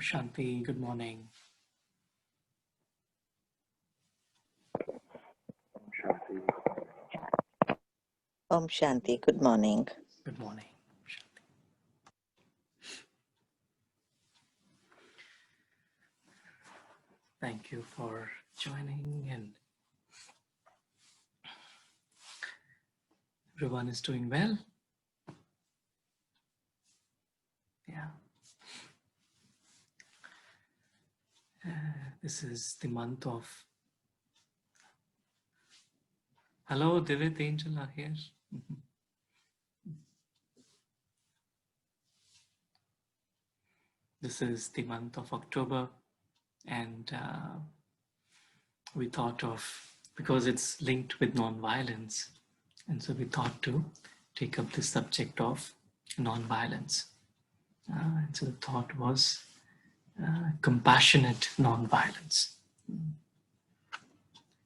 Shanti, good morning. Om Shanti, good morning. Good morning, Shanti. Thank you for joining, and everyone is doing well. Yeah. This is the month of... Hello, Divit Angel are here. This is the month of October, and we thought of, because it's linked with non-violence, and so we thought to take up the subject of non-violence. And so the thought was compassionate non-violence.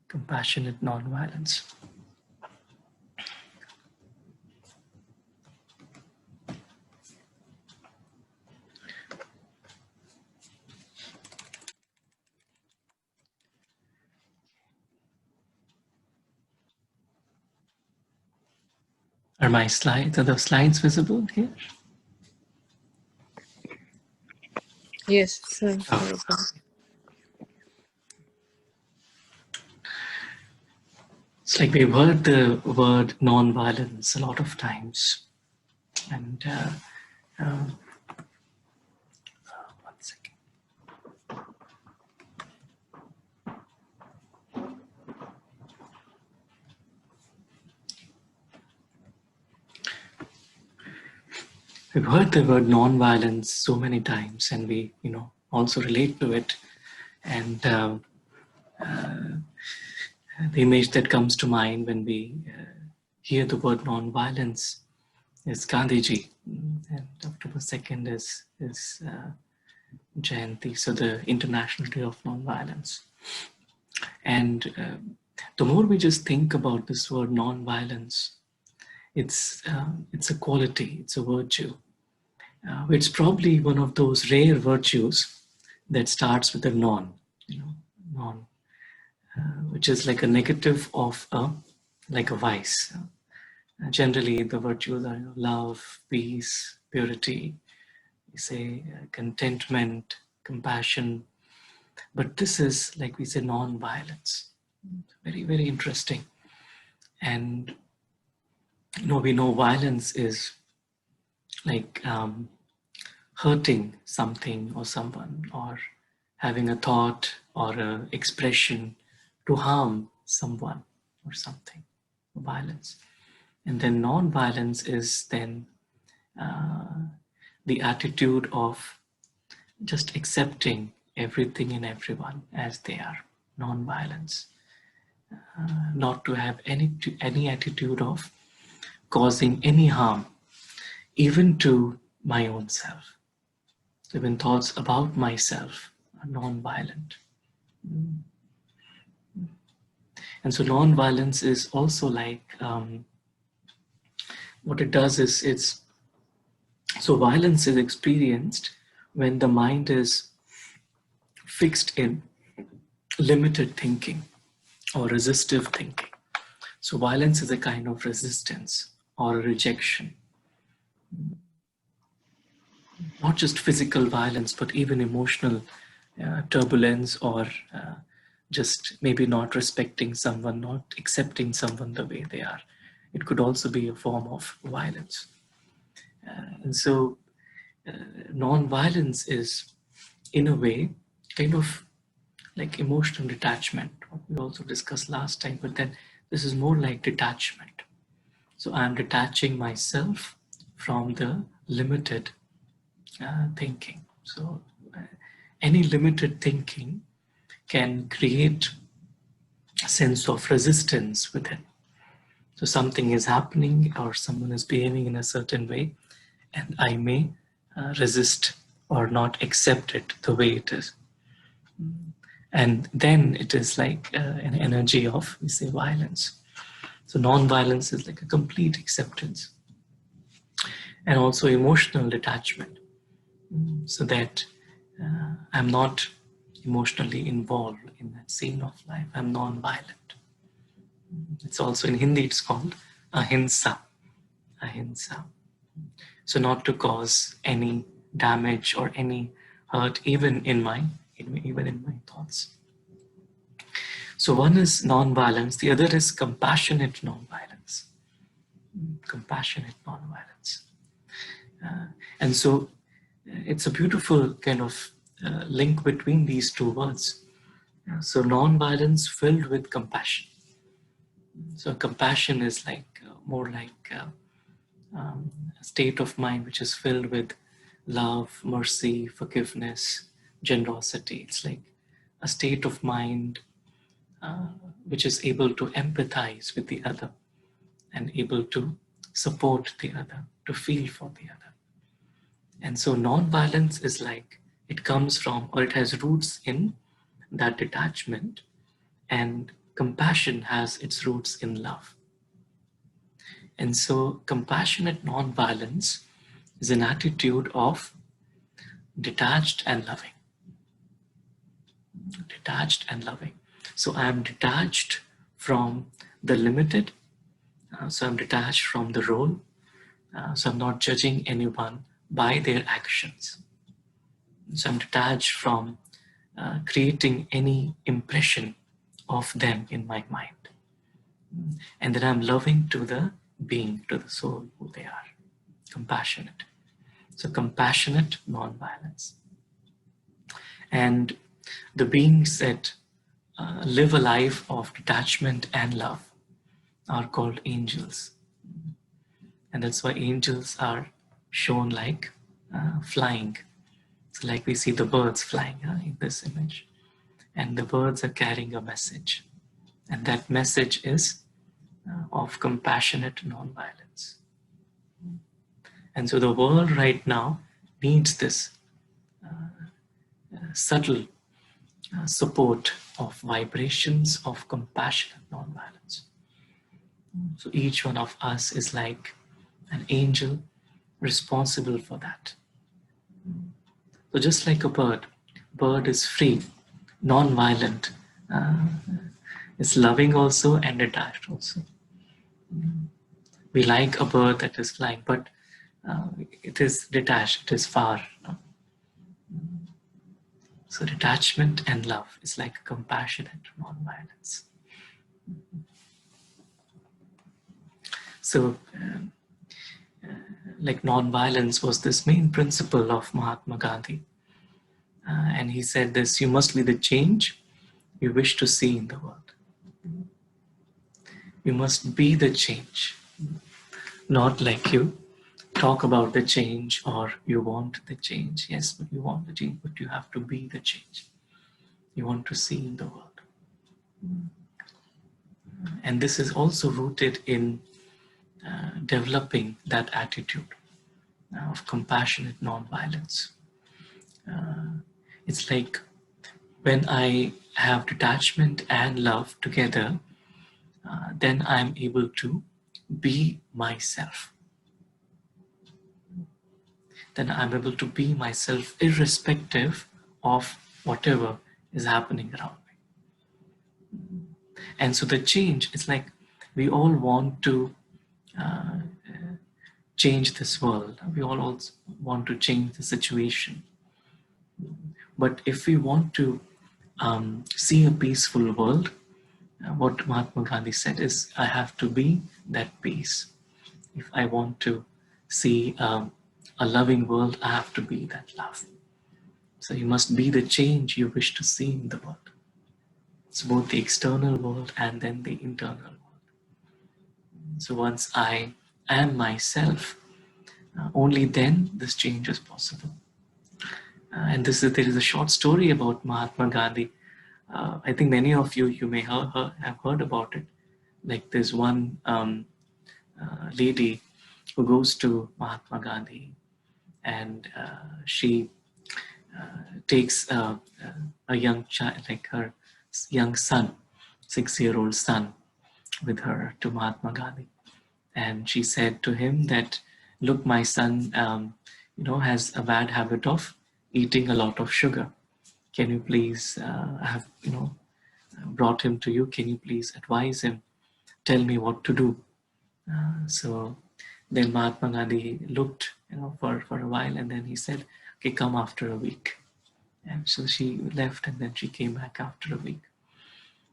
Compassionate non-violence. Are my slides, are the slides visible here? Yes, sir. Oh. It's like we've heard the word non-violence a lot of times. And one second. We've heard the word non-violence so many times, and we, also relate to it. And the image that comes to mind when we hear the word non-violence is Gandhiji, and October 2nd is Jayanti, so the International Day of Non-Violence. And the more we just think about this word non-violence, it's a quality, it's a virtue. It's probably one of those rare virtues that starts with a non, which is like a negative of like a vice. Generally, the virtues are love, peace, purity, we say contentment, compassion. But this is, like we say, non-violence. Very, very interesting. And we know violence is like hurting something or someone, or having a thought or an expression to harm someone or something. Violence. And then non-violence is then the attitude of just accepting everything and everyone as they are. Non-violence. Not to have any attitude of causing any harm, even to my own self. Even thoughts about myself are non-violent. And so non-violence is also like, what it does is so violence is experienced when the mind is fixed in limited thinking or resistive thinking. So violence is a kind of resistance or a rejection. Not just physical violence, but even emotional turbulence, or just maybe not respecting someone, not accepting someone the way they are. It could also be a form of violence. And so non-violence is, in a way, kind of like emotional detachment, what we also discussed last time, but then this is more like detachment. So I'm detaching myself from the limited thinking. So any limited thinking can create a sense of resistance within. So something is happening or someone is behaving in a certain way, and I may resist or not accept it the way it is. And then it is like an energy of, we say, violence. So non-violence is like a complete acceptance. And also emotional detachment. So that I'm not emotionally involved in that scene of life. I'm non-violent. It's also in Hindi, it's called ahimsa. Ahimsa. So not to cause any damage or any hurt, even in my thoughts. So one is non-violence, the other is compassionate non-violence. Compassionate non-violence. And so it's a beautiful kind of link between these two words. So non-violence filled with compassion. So compassion is like more like a state of mind which is filled with love, mercy, forgiveness, generosity. It's like a state of mind which is able to empathize with the other and able to support the other, to feel for the other. And so non-violence is like, it comes from, or it has roots in that detachment, and compassion has its roots in love. And so compassionate non-violence is an attitude of detached and loving. Detached and loving. So I am detached from the limited. So I'm detached from the role. So I'm not judging anyone by their actions. So I'm detached from creating any impression of them in my mind. And then I'm loving to the being, to the soul, who they are. Compassionate. So compassionate non-violence. And the beings that live a life of detachment and love are called angels. And that's why angels are shown like flying. So like we see the birds flying in this image. And the birds are carrying a message. And that message is of compassionate non-violence. And so the world right now needs this subtle support of vibrations of compassionate non-violence. So each one of us is like an angel responsible for that. So just like a bird is free, non-violent, is loving also and detached also. We like a bird that is flying, but it is detached, it is far. So detachment and love is like compassionate non-violence. So like non-violence was this main principle of Mahatma Gandhi. And he said this, you must be the change you wish to see in the world. You must be the change, not like you talk about the change or you want the change. Yes, but you want the change, but you have to be the change you want to see in the world. And this is also rooted in developing that attitude of compassionate non-violence. It's like when I have detachment and love together, then I'm able to be myself. Then I'm able to be myself irrespective of whatever is happening around me. And so the change is like we all want to change this world. We all also want to change the situation. But if we want to see a peaceful world, what Mahatma Gandhi said is, I have to be that peace. If I want to see a loving world, I have to be that love. So you must be the change you wish to see in the world. It's both the external world and then the internal world. So once I am myself, only then this change is possible. And there is a short story about Mahatma Gandhi. I think many of you may have heard about it. Like there's one lady who goes to Mahatma Gandhi, and she takes a young child, like her young son, 6-year-old son, with her to Mahatma Gandhi. And she said to him that, look, my son, has a bad habit of eating a lot of sugar. Can you please, I have, brought him to you. Can you please advise him? Tell me what to do. So then Mahatma Gandhi looked, for a while, and then he said, okay, come after a week. And so she left, and then she came back after a week.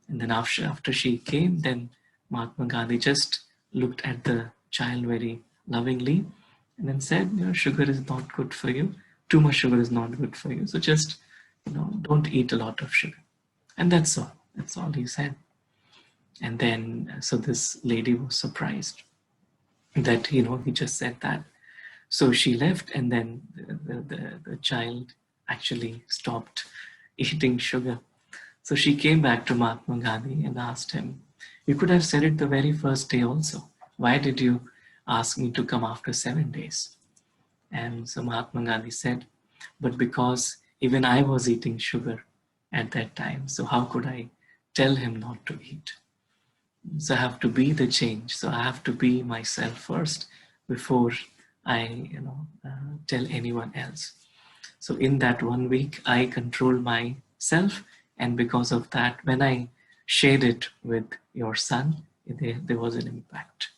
And then after she came, then Mahatma Gandhi just looked at the child very lovingly and then said, sugar is not good for you. Too much sugar is not good for you. So just, don't eat a lot of sugar. And that's all. That's all he said. And then, so this lady was surprised that, he just said that. So she left, and then the child actually stopped eating sugar. So she came back to Mahatma Gandhi and asked him, you could have said it the very first day also. Why did you ask me to come after 7 days? And so Mahatma Gandhi said, but because even I was eating sugar at that time, so how could I tell him not to eat? So I have to be the change. So I have to be myself first before I, tell anyone else. So in that 1 week, I controlled myself, and because of that, when I shared it with your son, there was an impact.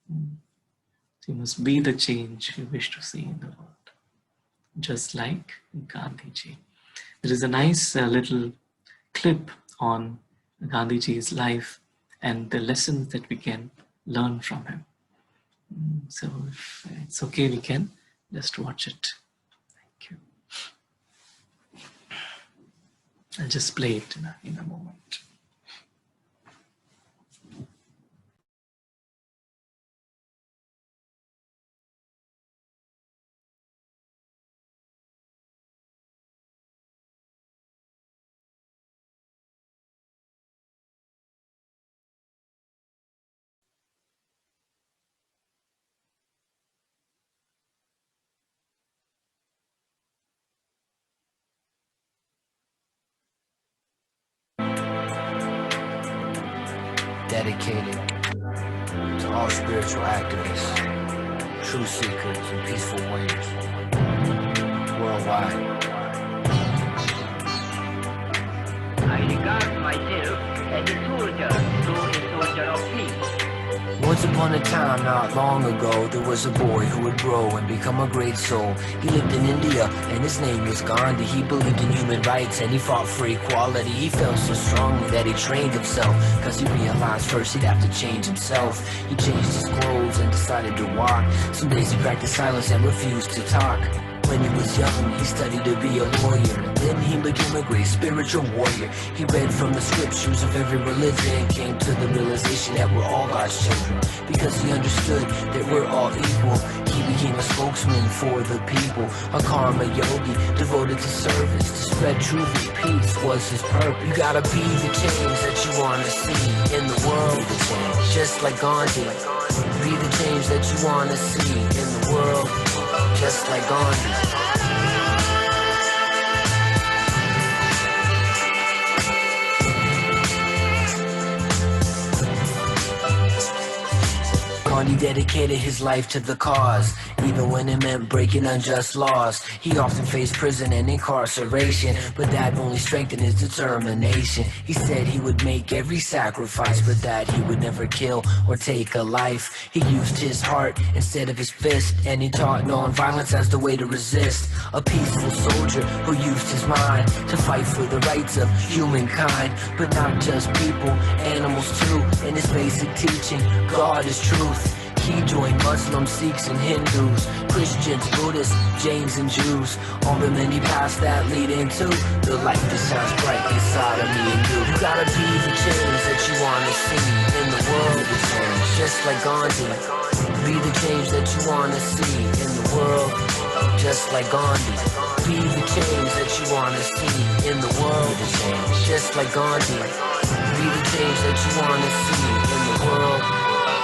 So you must be the change you wish to see in the world, just like Gandhiji. There is a nice little clip on Gandhiji's life and the lessons that we can learn from him. So if it's okay, we can just watch it. Thank you. I'll just play it in a moment. Dedicated to all spiritual activists, truth seekers, and peaceful warriors worldwide. I regard myself as a soldier, though a soldier of peace. Once upon a time, not long ago, there was a boy who would grow and become a great soul. He lived in India, and his name was Gandhi. He believed in human rights, and he fought for equality. He felt so strongly that he trained himself, cause he realized first he'd have to change himself. He changed his clothes and decided to walk. Some days he practiced silence and refused to talk. When he was young, he studied to be a lawyer. Then he became a great spiritual warrior. He read from the scriptures of every religion and came to the realization that we're all God's children. Because he understood that we're all equal, he became a spokesman for the people. A karma yogi devoted to service, to spread truth and peace was his purpose. You gotta be the change that you wanna see in the world. Just like Gandhi. Be the change that you wanna see in the world. Just like Gandhi. Gandhi dedicated his life to the cause, even when it meant breaking unjust laws. He often faced prison and incarceration, but that only strengthened his determination. He said he would make every sacrifice, but that he would never kill or take a life. He used his heart instead of his fist, and he taught nonviolence as the way to resist. A peaceful soldier who used his mind to fight for the rights of humankind, but not just people, animals too. In his basic teaching, God is truth. He joined Muslims, Sikhs, and Hindus, Christians, Buddhists, Jains, and Jews. On the many paths that lead into the light that shines bright inside of me and you. You gotta be the change that you wanna see in the world. Just like Gandhi. Be the change that you wanna see in the world. Just like Gandhi. Be the change that you wanna see in the world. Just like Gandhi. Be the change that you wanna see in the world.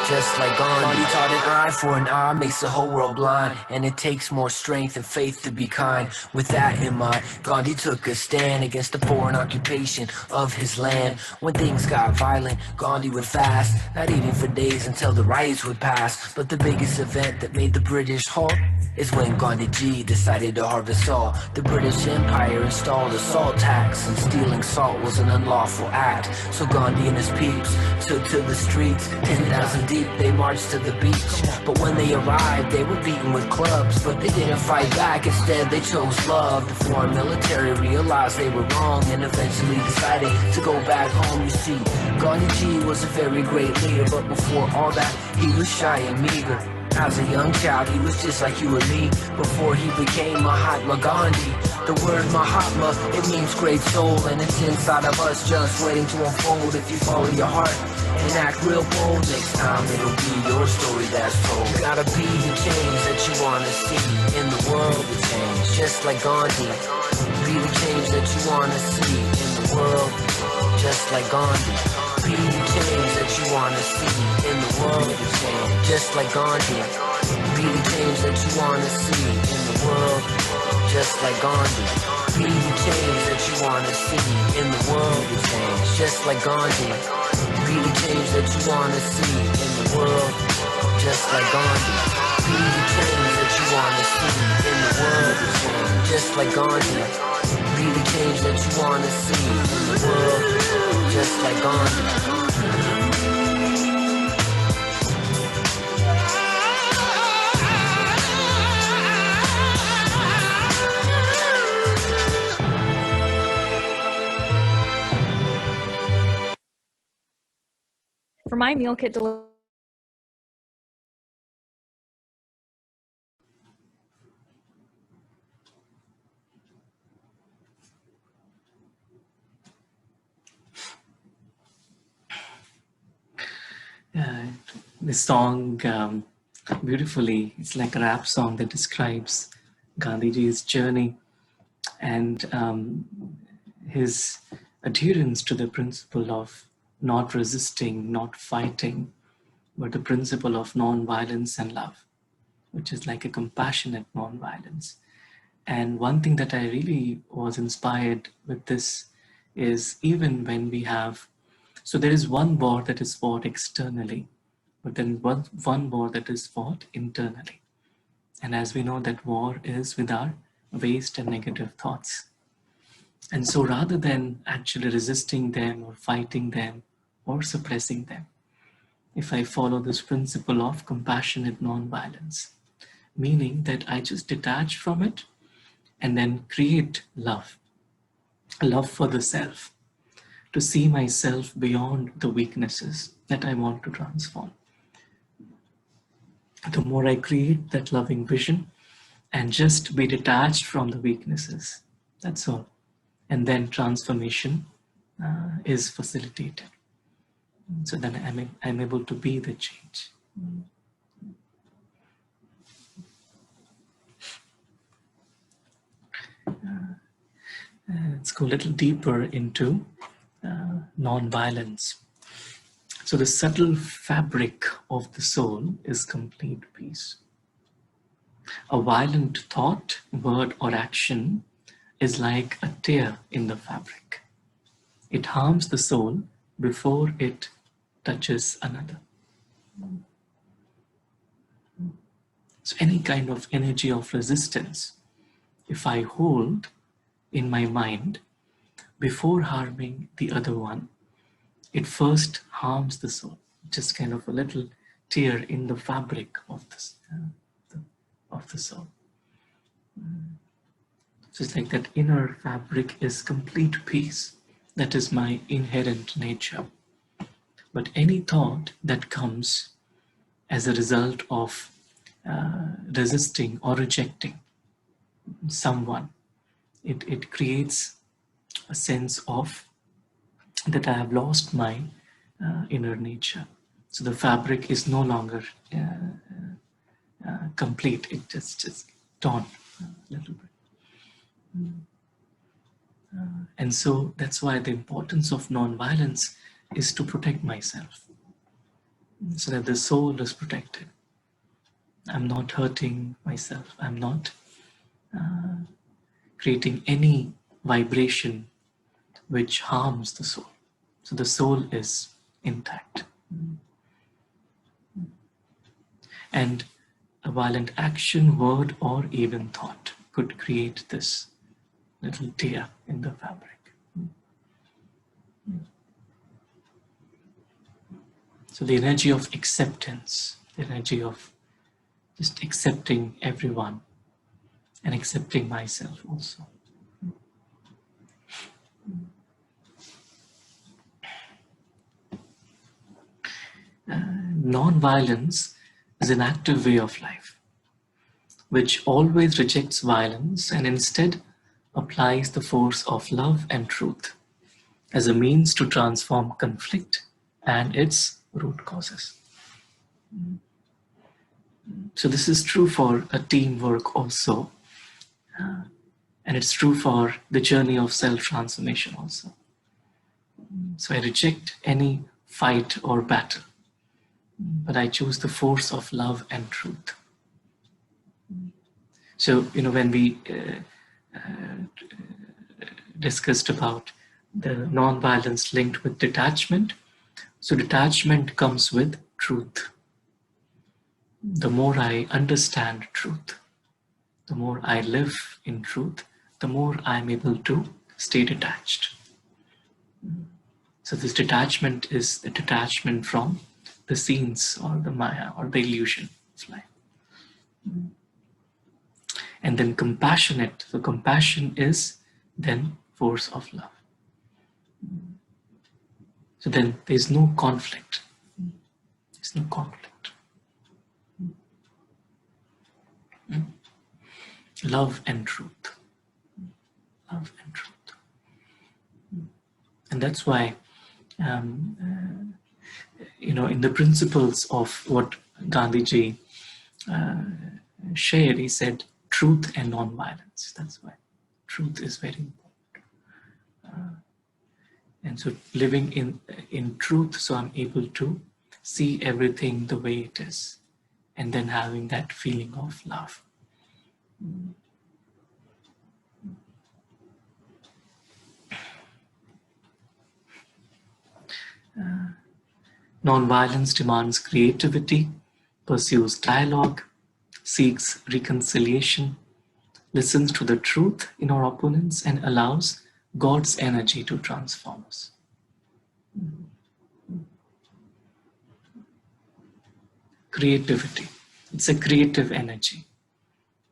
just like Gandhi taught an eye for an eye makes the whole world blind, and it takes more strength and faith to be kind. With that in mind, Gandhi took a stand against the foreign occupation of his land. When things got violent, Gandhi would fast, not eating for days until the riots would pass. But the biggest event that made the British halt is when Gandhi G decided to harvest all. The British Empire installed a salt tax, and stealing salt was an unlawful act. So Gandhi and his peeps took to the streets, 10,000 deep, they marched to the beach. But when they arrived, they were beaten with clubs, but they didn't fight back, instead they chose love. The foreign military realized they were wrong, and eventually decided to go back home. You see, Gandhi G was a very great leader, but before all that, he was shy and meager. As a young child, he was just like you and me, before he became Mahatma Gandhi. The word Mahatma, it means great soul, and it's inside of us just waiting to unfold. If you follow your heart and act real bold, next time it'll be your story that's told. You gotta be the change that you wanna see in the world to change, just like Gandhi. Be the change that you wanna see in the world, just like Gandhi. Be the change that you wanna see in the world to change, just like Gandhi. Be the change that you wanna see in the world, just like Gandhi. Be the change that you wanna see in the world to change, just like Gandhi. Be the change that you wanna see in the world, just like Gandhi. Be the change that you wanna see in the world to change, just like Gandhi. Be the change that you wanna see in the world, just like Gandhi. For my meal kit delivery. This song beautifully, it's like a rap song that describes Gandhiji's journey and his adherence to the principle of not resisting, not fighting, but the principle of non-violence and love, which is like a compassionate non-violence. And one thing that I really was inspired with this is even when we have, so there is one war that is fought externally, but then one war that is fought internally. And as we know, that war is with our waste and negative thoughts. And so rather than actually resisting them or fighting them or suppressing them, if I follow this principle of compassionate non-violence, meaning that I just detach from it and then create love, love for the self, to see myself beyond the weaknesses that I want to transform. The more I create that loving vision and just be detached from the weaknesses, that's all. And then transformation is facilitated. So then I'm able to be the change. Let's go a little deeper into non-violence. So the subtle fabric of the soul is complete peace. A violent thought, word, or action is like a tear in the fabric. It harms the soul before it touches another. So any kind of energy of resistance, if I hold in my mind before harming the other one, it first harms the soul. Just kind of a little tear in the fabric of the soul. So it's like that inner fabric is complete peace. That is my inherent nature. But any thought that comes as a result of resisting or rejecting someone, it creates a sense of that I have lost my inner nature. So the fabric is no longer complete. It just torn a little bit. And so that's why the importance of non-violence is to protect myself. so that the soul is protected. I'm not hurting myself. I'm not creating any vibration which harms the soul. So the soul is intact. And a violent action, word, or even thought could create this little tear in the fabric. So the energy of acceptance, the energy of just accepting everyone and accepting myself also. Non-violence is an active way of life, which always rejects violence and instead applies the force of love and truth as a means to transform conflict and its root causes. So this is true for a teamwork also, and it's true for the journey of self-transformation also. So I reject any fight or battle, but I choose the force of love and truth. So, when we discussed about the non-violence linked with detachment, so detachment comes with truth. The more I understand truth, the more I live in truth, the more I'm able to stay detached. So this detachment is the detachment from the scenes or the maya or the illusion of life. And then compassionate. So compassion is then force of love. So then there's no conflict. There's no conflict. Love and truth. Love and truth. And that's why, in the principles of what Gandhiji shared, he said truth and non-violence. That's why truth is very important. And so living in truth, so I'm able to see everything the way it is, and then having that feeling of love. Non-violence demands creativity, pursues dialogue, seeks reconciliation, listens to the truth in our opponents, and allows God's energy to transform us. Creativity. It's a creative energy.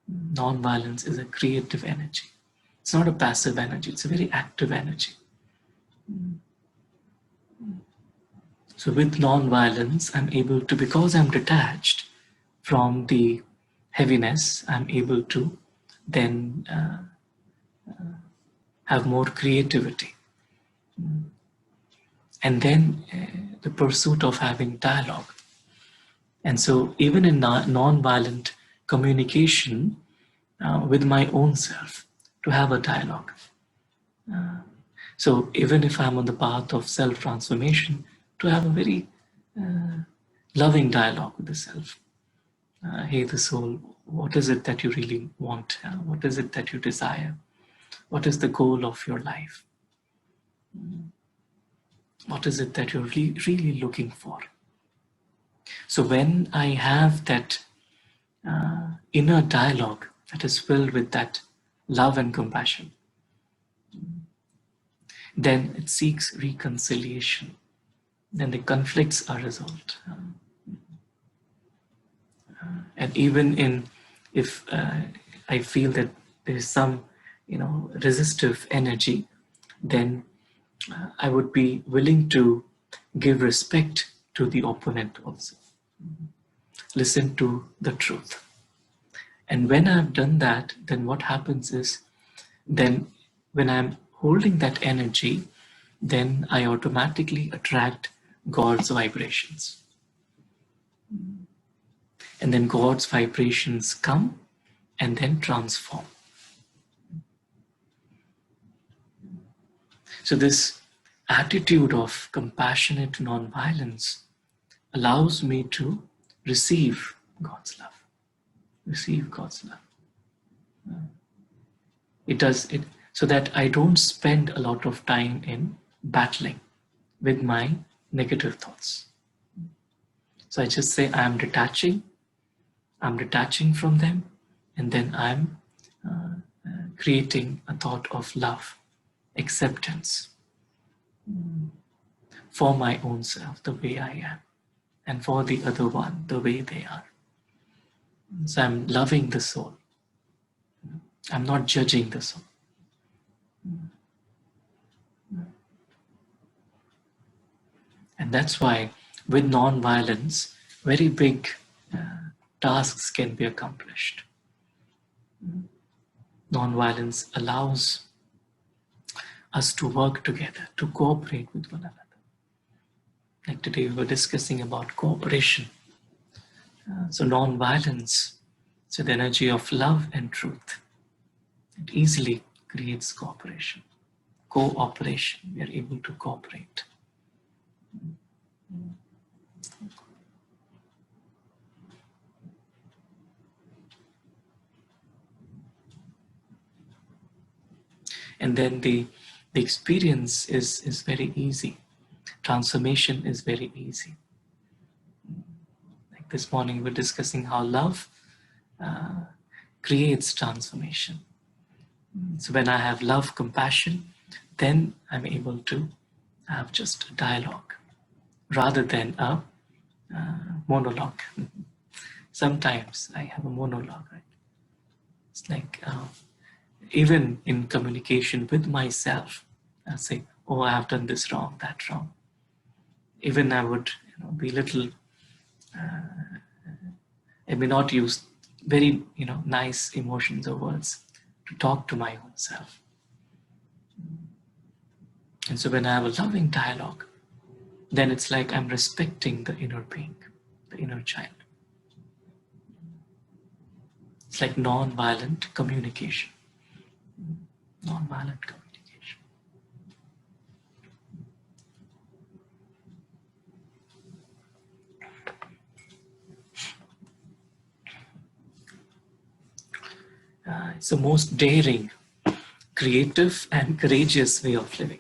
Non-violence is a creative energy. It's not a passive energy. It's a very active energy. So with non-violence, I'm able to, because I'm detached from the heaviness, I'm able to then have more creativity. And then the pursuit of having dialogue. And so even in non-violent communication with my own self, to have a dialogue. So even if I'm on the path of self-transformation, to have a very loving dialogue with the self. Hey, the soul, what is it that you really want? What is it that you desire? What is the goal of your life? What is it that you're really looking for? So when I have that inner dialogue that is filled with that love and compassion, then it seeks reconciliation. Then the conflicts are resolved. And even if I feel that there is some, resistive energy, then I would be willing to give respect to the opponent also. Listen to the truth. And when I've done that, then what happens is, then when I'm holding that energy, then I automatically attract God's vibrations. And then God's vibrations come and then transform. So this attitude of compassionate non-violence allows me to receive God's love. Receive God's love. It does it so that I don't spend a lot of time in battling with my negative thoughts. So I just say I'm detaching from them, and then I'm creating a thought of love, acceptance for my own self, the way I am, and for the other one, the way they are. So I'm loving the soul. I'm not judging the soul. And that's why with non-violence, very big tasks can be accomplished. Non-violence allows us to work together, to cooperate with one another. Like today we were discussing about cooperation. So non-violence, so the energy of love and truth, it easily creates cooperation. Cooperation, we are able to cooperate. And then the experience is very easy. Transformation is very easy. Like this morning we were discussing how love creates transformation. So when I have love, compassion, then I'm able to have just a dialogue rather than a monologue. Sometimes I have a monologue, right? It's like even in communication with myself, I say, oh, I have done this wrong, that wrong. Even I would be little, I may not use very nice emotions or words to talk to my own self. And so when I have a loving dialogue, then it's like I'm respecting the inner being, the inner child. It's like non-violent communication. Non-violent communication. It's the most daring, creative, and courageous way of living.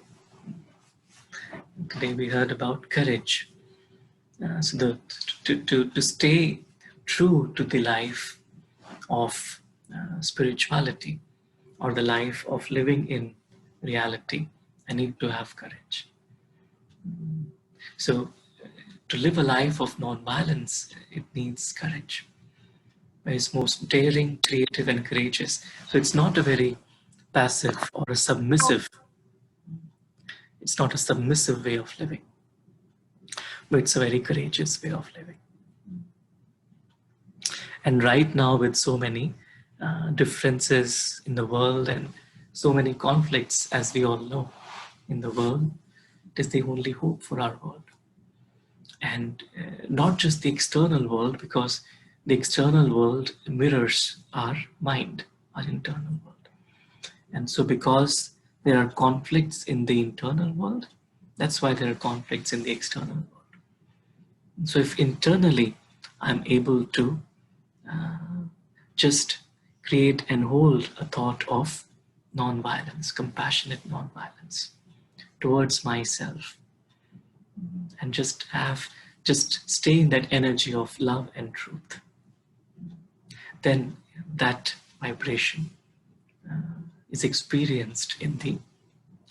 Today we heard about courage. So to stay true to the life of spirituality or the life of living in reality, I need to have courage. So to live a life of non-violence, it needs courage. It's most daring, creative, and courageous. So it's not a very passive or a submissive. It's not a submissive way of living, but it's a very courageous way of living. And right now, with so many differences in the world and so many conflicts, as we all know, in the world, it is the only hope for our world. And not just the external world, because the external world mirrors our mind, our internal world. And so because there are conflicts in the internal world, that's why there are conflicts in the external world. So if internally I'm able to just create and hold a thought of non-violence, compassionate non-violence towards myself, and just stay in that energy of love and truth, then that vibration is experienced in the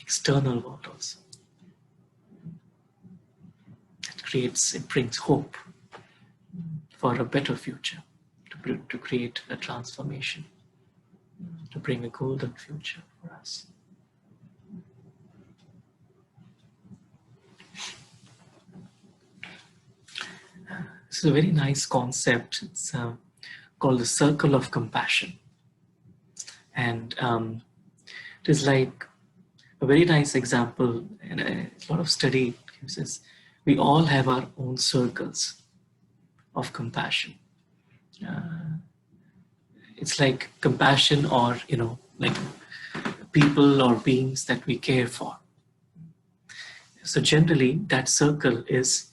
external world also. It brings hope for a better future, to create a transformation, to bring a golden future for us. This is a very nice concept. It's called the circle of compassion. And it is like a very nice example, and a lot of study gives us, we all have our own circles of compassion. It's like compassion, or like people or beings that we care for. So generally that circle is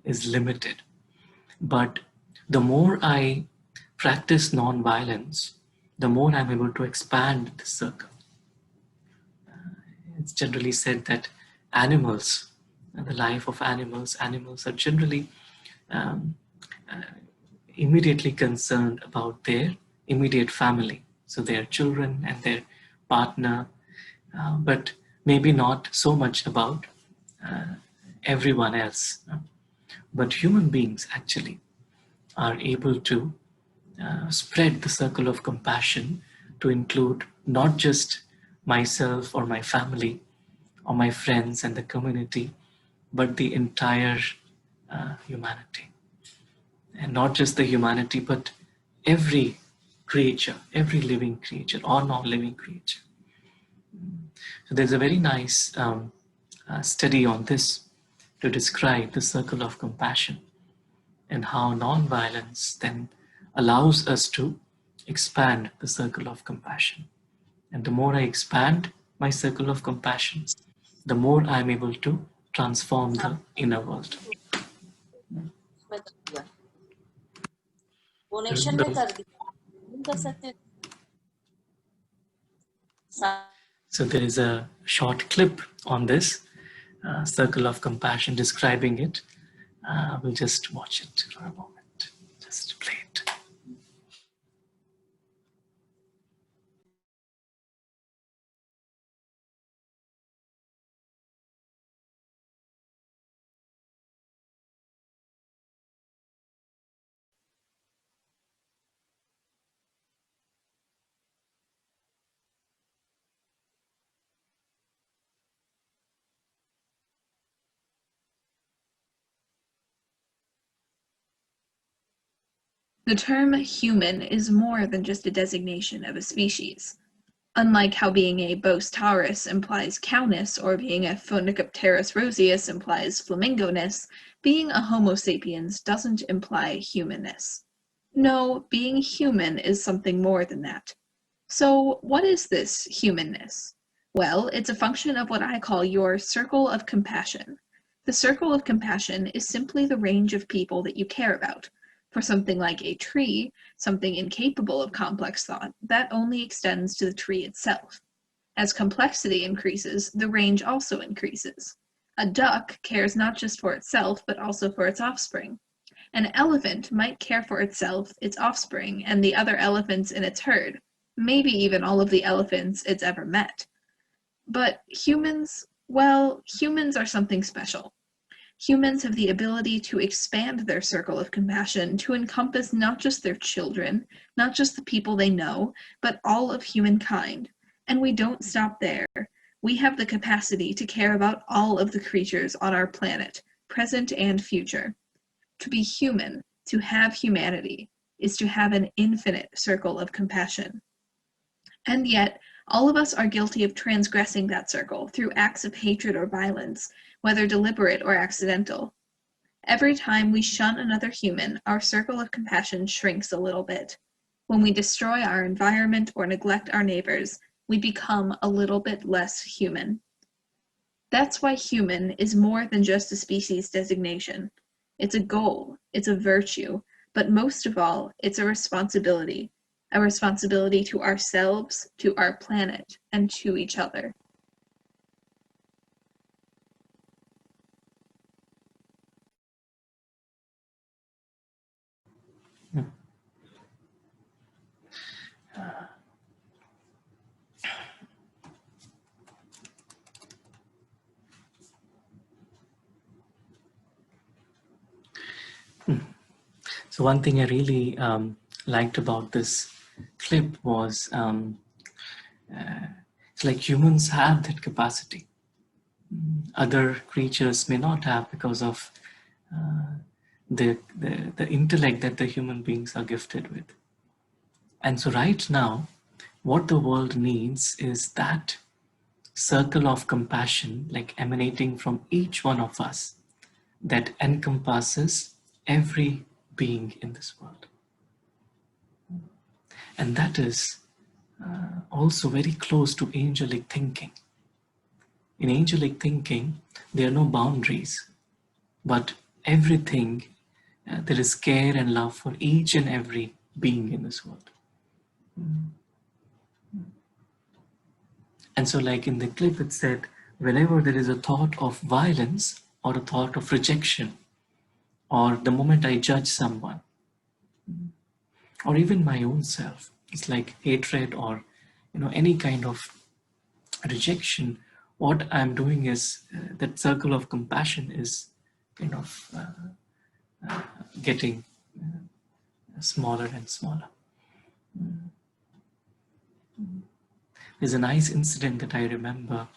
is limited. But the more I practice non-violence, the more I'm able to expand the circle. It's generally said that animals, the life of animals are generally immediately concerned about their immediate family, so their children and their partner, but maybe not so much about everyone else. But human beings actually are able to spread the circle of compassion to include not just myself or my family or my friends and the community, but the entire humanity. And not just the humanity, but every creature, every living creature or non-living creature. So there's a very nice study on this to describe the circle of compassion and how non-violence then allows us to expand the circle of compassion. And the more I expand my circle of compassion, the more I'm able to transform the inner world. So there is a short clip on this circle of compassion describing it. We'll just watch it for a moment. Just play it. The term human is more than just a designation of a species. Unlike how being a Bos taurus implies cowness or being a Phoenicopterus roseus implies flamingo-ness, being a Homo sapiens doesn't imply humanness. No, being human is something more than that. So what is this humanness? Well, it's a function of what I call your circle of compassion. The circle of compassion is simply the range of people that you care about. For something like a tree, something incapable of complex thought, that only extends to the tree itself. As complexity increases, the range also increases. A duck cares not just for itself, but also for its offspring. An elephant might care for itself, its offspring, and the other elephants in its herd, maybe even all of the elephants it's ever met. But humans, well, humans are something special. Humans have the ability to expand their circle of compassion to encompass not just their children, not just the people they know, but all of humankind. And we don't stop there. We have the capacity to care about all of the creatures on our planet, present and future. To be human, to have humanity, is to have an infinite circle of compassion. And yet, all of us are guilty of transgressing that circle through acts of hatred or violence, whether deliberate or accidental. Every time we shun another human, our circle of compassion shrinks a little bit. When we destroy our environment or neglect our neighbors, we become a little bit less human. That's why human is more than just a species designation. It's a goal, it's a virtue, but most of all, it's a responsibility to ourselves, to our planet, and to each other. So one thing I really liked about this clip was it's like humans have that capacity. Other creatures may not have because of the intellect that the human beings are gifted with. And so right now, what the world needs is that circle of compassion, like emanating from each one of us, that encompasses every being in this world. And that is also very close to angelic thinking. In angelic thinking, there are no boundaries, but everything, there is care and love for each and every being in this world. And so, like in the clip, it said, whenever there is a thought of violence or a thought of rejection, or the moment I judge someone, or even my own self, it's like hatred or any kind of rejection, what I'm doing is that circle of compassion is kind of getting smaller and smaller. There's a nice incident that I remember.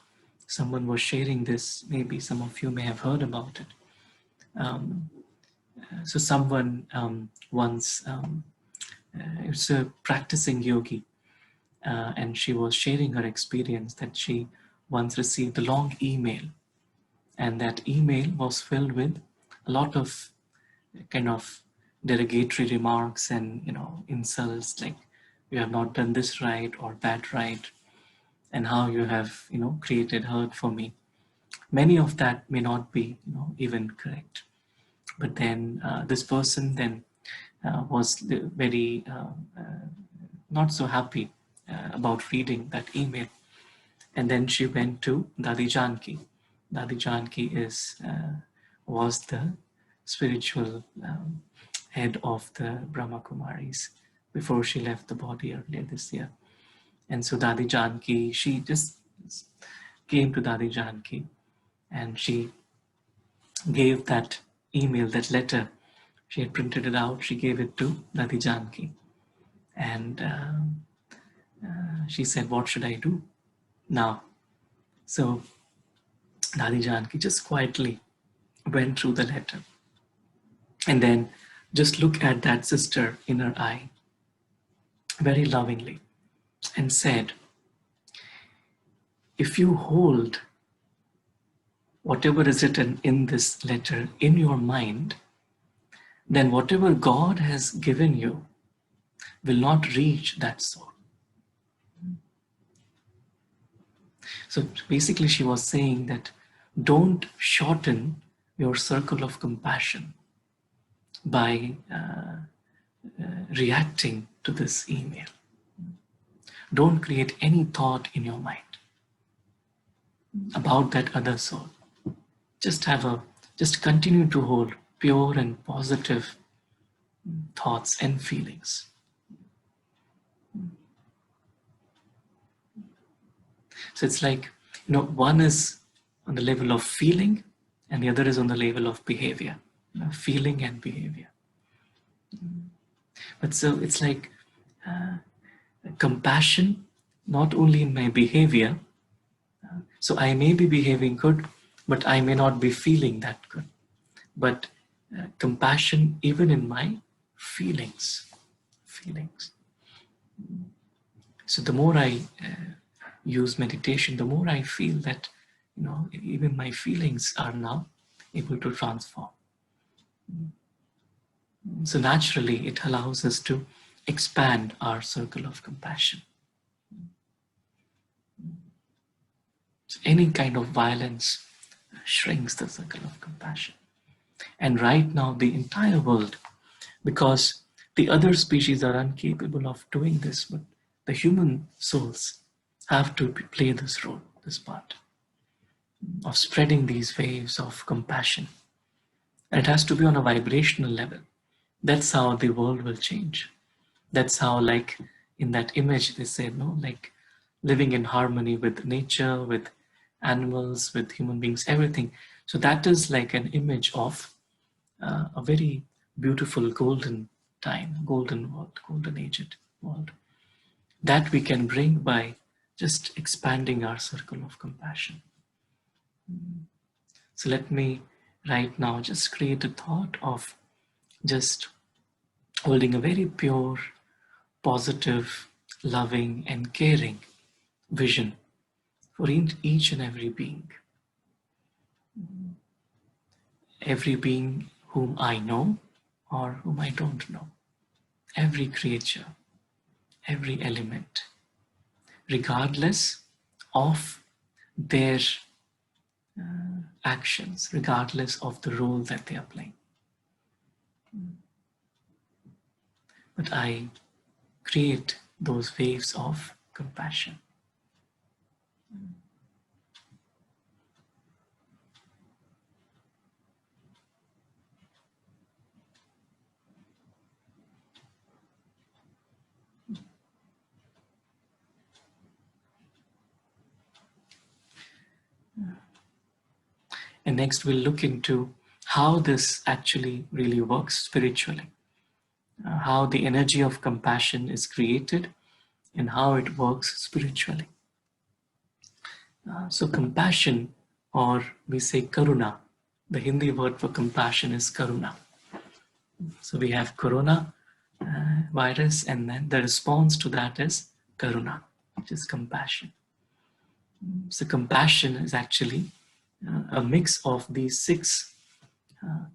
Someone was sharing this, maybe some of you may have heard about it. So someone once, it's a practicing yogi, and she was sharing her experience that she once received a long email, and that email was filled with a lot of kind of derogatory remarks and insults, like you have not done this right or that right, and how you have created hurt for me. Many of that may not be even correct, but then this person then was very not so happy about reading that email, and then she went to Dadi Janki. Dadi Janki was the spiritual head of the Brahma Kumaris before she left the body earlier this year. And so Dadi Janki, she just came to Dadi Janki and she gave that email, that letter. She had printed it out, she gave it to Dadi Janki. And she said, what should I do now? So Dadi Janki just quietly went through the letter and then just looked at that sister in her eye very lovingly and said, if you hold whatever is written in this letter in your mind, then whatever God has given you will not reach that soul. So basically she was saying that don't shorten your circle of compassion by reacting to this email. Don't create any thought in your mind about that other soul. Just continue to hold pure and positive thoughts and feelings. So it's like, one is on the level of feeling and the other is on the level of behavior, feeling and behavior. But so it's like compassion, not only in my behavior. So I may be behaving good, but I may not be feeling that good. But compassion even in my feelings. So the more I use meditation, the more I feel that, even my feelings are now able to transform. So naturally, it allows us to expand our circle of compassion. So any kind of violence shrinks the circle of compassion. And right now, the entire world, because the other species are incapable of doing this, but the human souls have to play this role, this part of spreading these waves of compassion. And it has to be on a vibrational level. That's how the world will change. That's how, like in that image, they said, like living in harmony with nature, with animals, with human beings, everything. So that is like an image of a very beautiful golden time, golden world, golden aged world, that we can bring by just expanding our circle of compassion. So let me right now just create a thought of just holding a very pure, positive, loving and caring vision for each and every being. Every being whom I know or whom I don't know. Every creature, every element, regardless of their actions, regardless of the role that they are playing. but I create those waves of compassion. And next we'll look into how this actually really works spiritually, how the energy of compassion is created and how it works spiritually. So compassion, or we say karuna, the Hindi word for compassion is karuna. So we have corona virus, and then the response to that is karuna, which is compassion. So compassion is actually a mix of these 6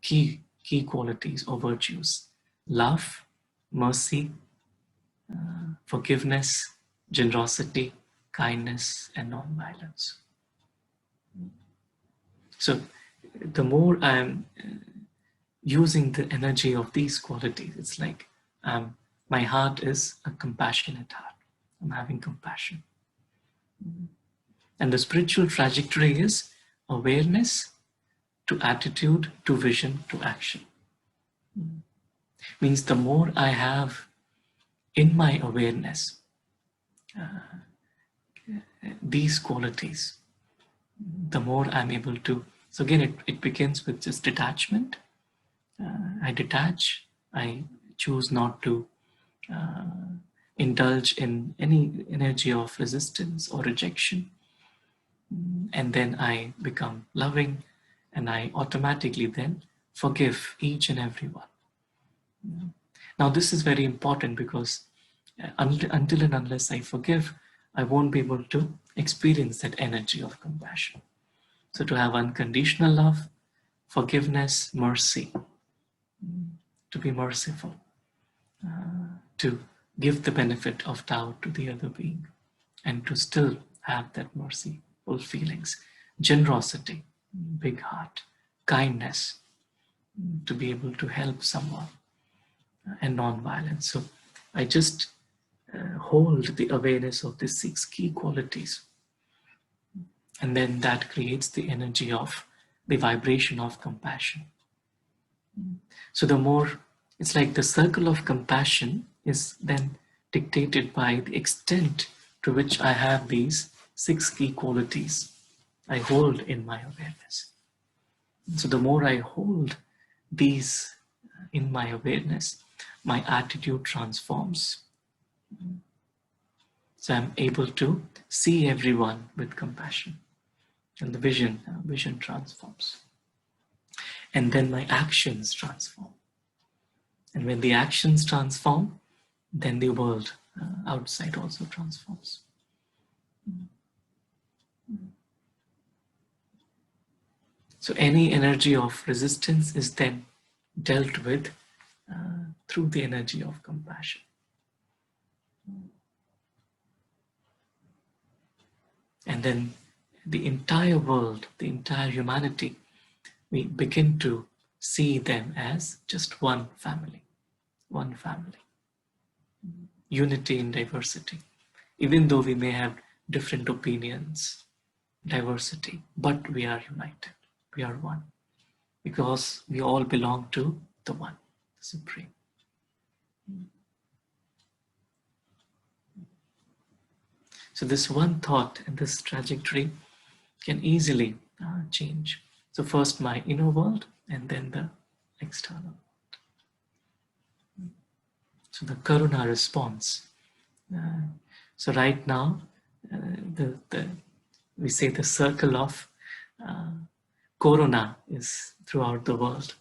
key qualities or virtues: love, mercy, forgiveness, generosity, kindness, and non-violence. So the more I'm using the energy of these qualities, it's like my heart is a compassionate heart. I'm having compassion. And the spiritual trajectory is awareness to attitude to vision to action. Means the more I have in my awareness these qualities, the more I'm able to. So again, it begins with just detachment. I detach. I choose not to indulge in any energy of resistance or rejection. And then I become loving, and I automatically then forgive each and every one. Now this is very important, because until and unless I forgive, I won't be able to experience that energy of compassion. So to have unconditional love, forgiveness, mercy, to be merciful, to give the benefit of doubt to the other being, and to still have that merciful feelings, generosity, big heart, kindness, to be able to help someone, and non-violence. So I just hold the awareness of these 6 key qualities, and then that creates the energy of the vibration of compassion. So the more, it's like the circle of compassion is then dictated by the extent to which I have these 6 key qualities I hold in my awareness. So the more I hold these in my awareness, my attitude transforms. So I'm able to see everyone with compassion, and the vision transforms. And then my actions transform. And when the actions transform, then the world outside also transforms. So any energy of resistance is then dealt with through the energy of compassion. And then the entire world, the entire humanity, we begin to see them as just one family. One family. Unity in diversity. Even though we may have different opinions, diversity, but we are united. We are one. Because we all belong to the one, the Supreme. So this one thought and this trajectory can easily change. So first my inner world, and then the external world. So the Karuna response. So right now, we say the circle of Corona is throughout the world.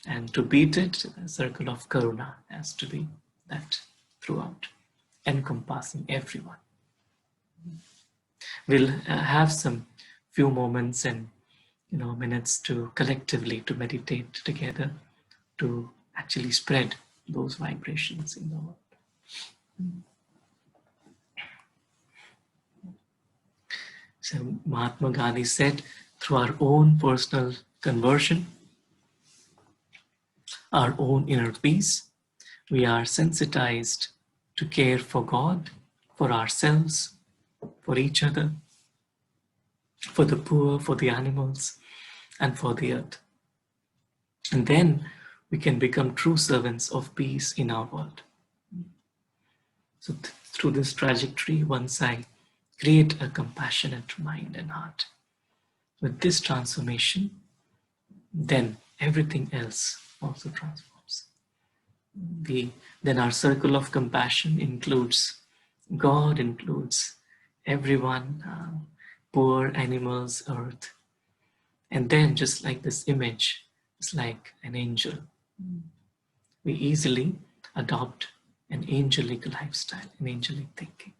And to beat it, the circle of Karuna has to be that throughout, encompassing everyone. We'll have some few moments and minutes to collectively to meditate together to actually spread those vibrations in the world. So Mahatma Gandhi said, through our own personal conversion, our own inner peace, We are sensitized to care for God, for ourselves, for each other, for the poor, for the animals, and for the earth. And then we can become true servants of peace in our world. So through this trajectory, once I create a compassionate mind and heart, with this transformation, then everything else also transforms. Then our circle of compassion includes God, includes everyone, poor, animals, earth. And then just like this image, it's like an angel. We easily adopt an angelic lifestyle, an angelic thinking.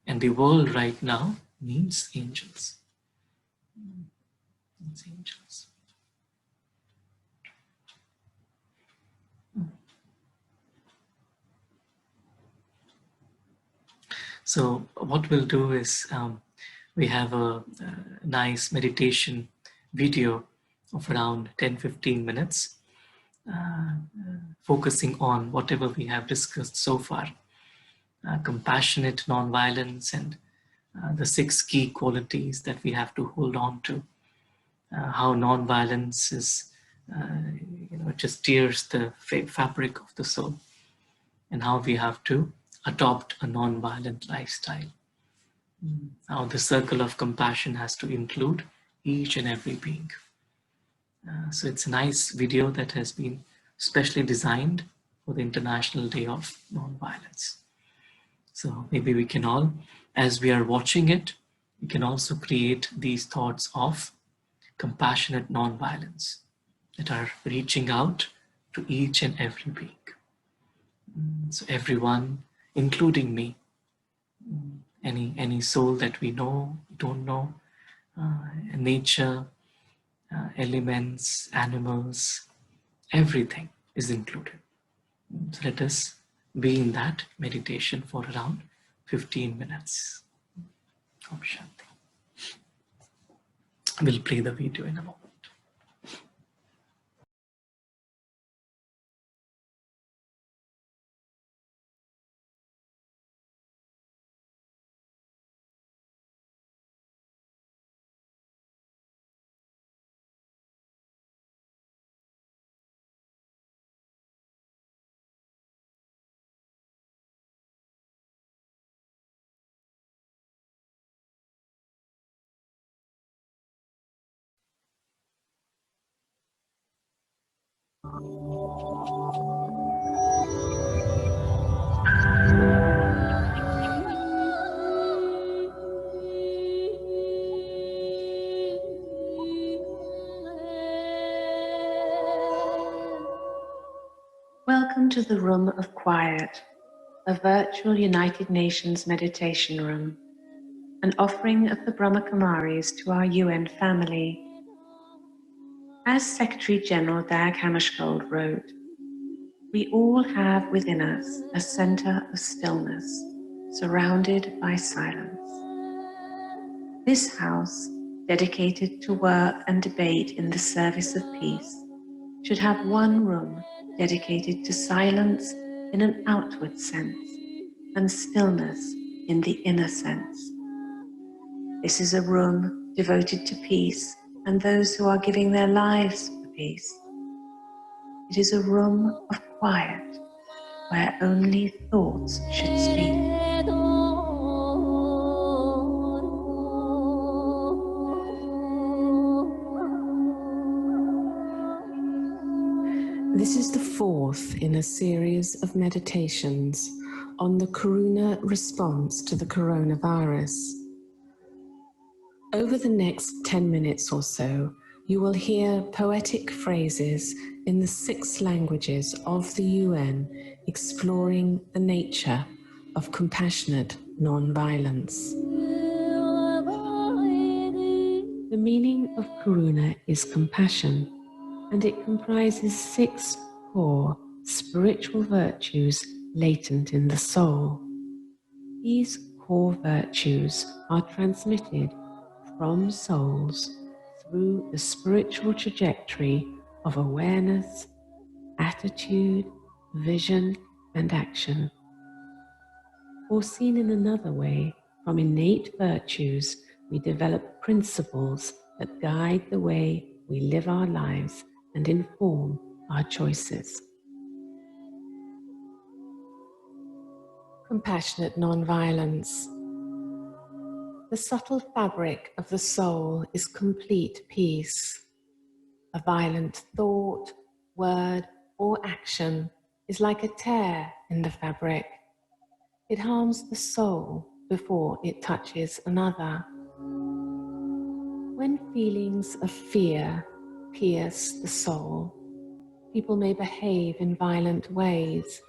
And the world right now needs angels. Needs angels. So what we'll do is we have a nice meditation video of around 10-15 minutes, focusing on whatever we have discussed so far, compassionate nonviolence and the 6 key qualities that we have to hold on to, how nonviolence is, it just tears the fabric of the soul, and how we have to adopt a non-violent lifestyle. How the circle of compassion has to include each and every being. So it's a nice video that has been specially designed for the International Day of Non-Violence. So maybe we can all, as we are watching it, we can also create these thoughts of compassionate non-violence that are reaching out to each and every being. So everyone, including me, any soul that we know, don't know, nature, elements, animals, everything is included. So let us be in that meditation for around 15 minutes. Om Shanti. We'll play the video in a moment. Welcome to the Room of Quiet, a virtual United Nations meditation room, an offering of the Brahma Kumaris to our UN family. As Secretary General Dag Hammarskjöld wrote, we all have within us a center of stillness, surrounded by silence. This house, dedicated to work and debate in the service of peace, should have one room dedicated to silence in an outward sense and stillness in the inner sense. This is a room devoted to peace and those who are giving their lives for peace. It is a room of quiet where only thoughts should speak. This is the 4th in a series of meditations on the Karuna response to the coronavirus. Over the next 10 minutes or so, you will hear poetic phrases in the 6 languages of the UN exploring the nature of compassionate non-violence. The meaning of Karuna is compassion, and it comprises 6 core spiritual virtues latent in the soul. These core virtues are transmitted from souls through the spiritual trajectory of awareness, attitude, vision, and action. Or seen in another way, from innate virtues, we develop principles that guide the way we live our lives and inform our choices. Compassionate nonviolence. The subtle fabric of the soul is complete peace. A violent thought, word, or action is like a tear in the fabric. It harms the soul before it touches another. When feelings of fear pierce the soul, people may behave in violent ways.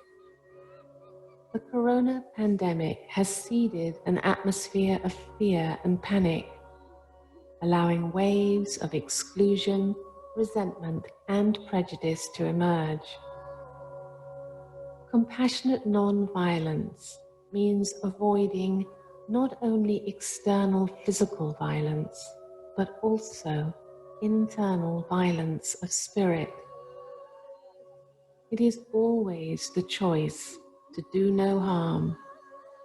The corona pandemic has seeded an atmosphere of fear and panic, allowing waves of exclusion, resentment, and prejudice to emerge. Compassionate non-violence means avoiding not only external physical violence, but also internal violence of spirit. It is always the choice to do no harm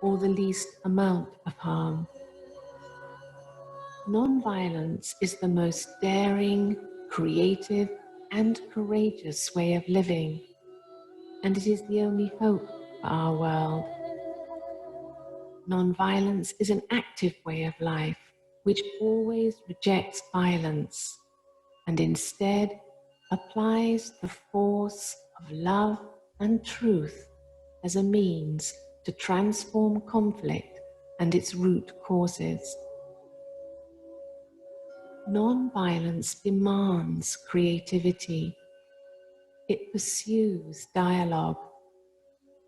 or the least amount of harm. Non-violence is the most daring, creative, and courageous way of living, and it is the only hope for our world. Non-violence is an active way of life which always rejects violence and instead applies the force of love and truth as a means to transform conflict and its root causes. Non-violence demands creativity. It pursues dialogue,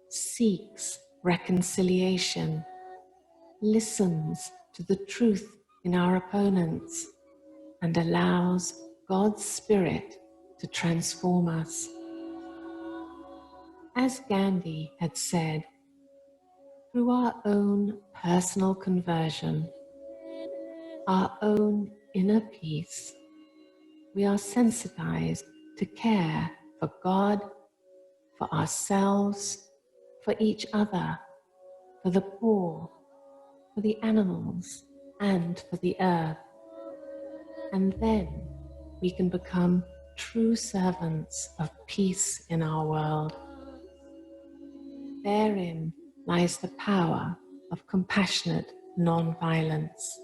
seeks reconciliation, listens to the truth in our opponents, and allows God's Spirit to transform us. As Gandhi had said, through our own personal conversion, our own inner peace, we are sensitized to care for God, for ourselves, for each other, for the poor, for the animals, and for the earth. And then we can become true servants of peace in our world. Therein lies the power of compassionate non-violence.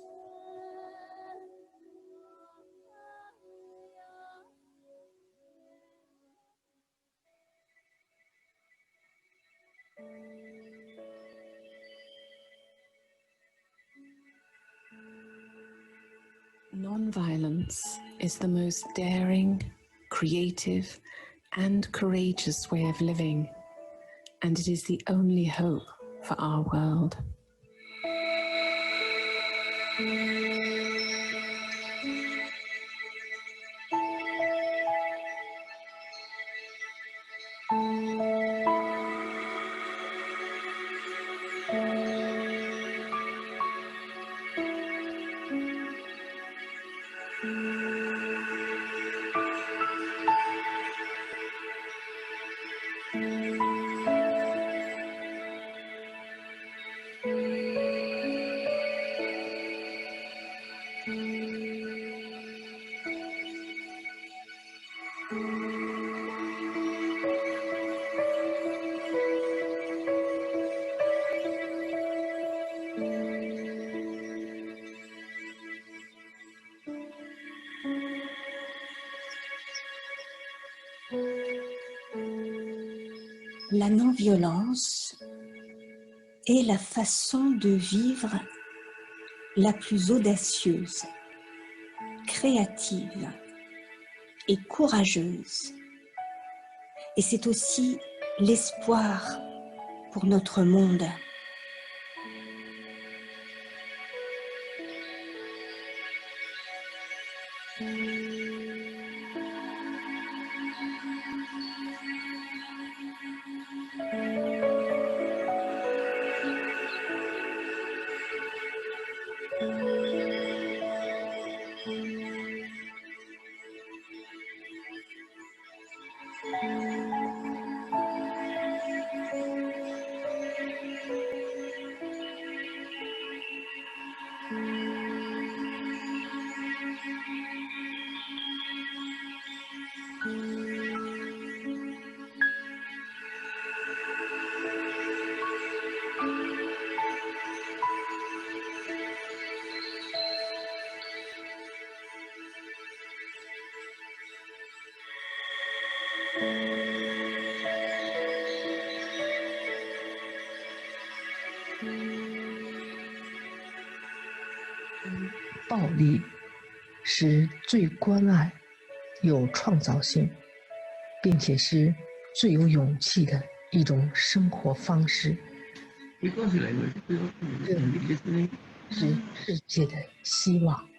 Non-violence is the most daring, creative, and courageous way of living, and it is the only hope for our world. La non-violence est la façon de vivre la plus audacieuse, créative et courageuse. Et c'est aussi l'espoir pour notre monde. 暴力是最关爱、有创造性，并且是最有勇气的一种生活方式。这是世界的希望。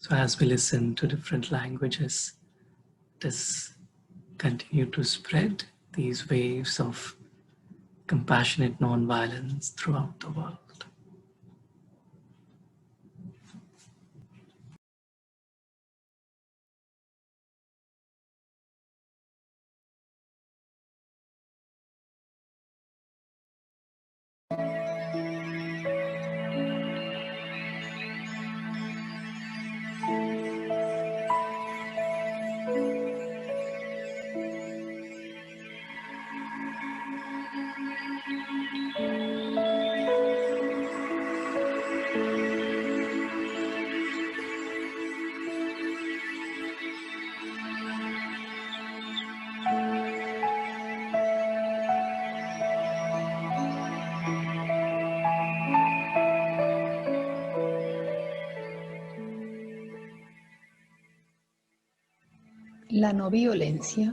So as we listen to different languages, let's continue to spread these waves of compassionate nonviolence throughout the world. La no violencia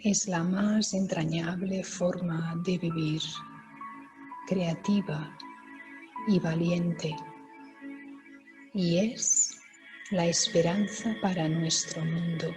es la más entrañable forma de vivir, creativa y valiente, y es la esperanza para nuestro mundo.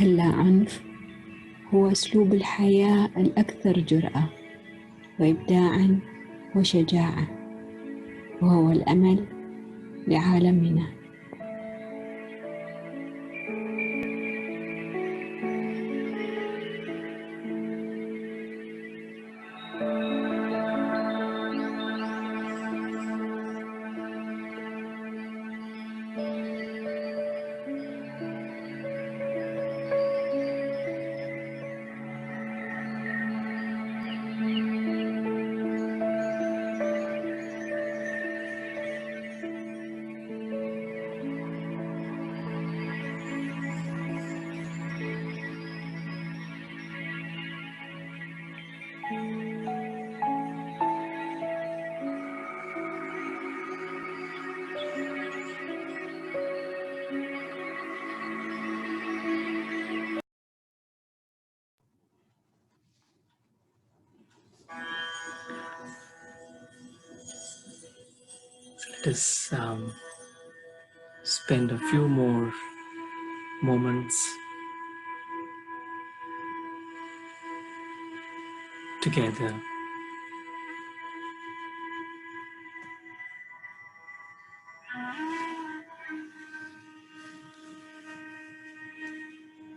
اللاعنف هو أسلوب الحياة الأكثر جرأة وإبداعاً وشجاعة، وهو الأمل لعالمنا. Let us spend a few more moments together.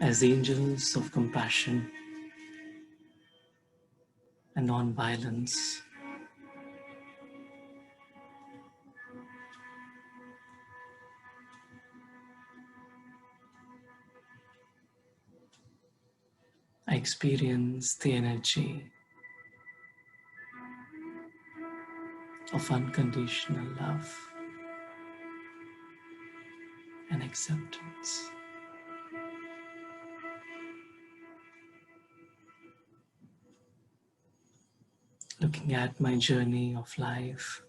As angels of compassion and non-violence, I experience the energy of unconditional love and acceptance. Looking at my journey of life,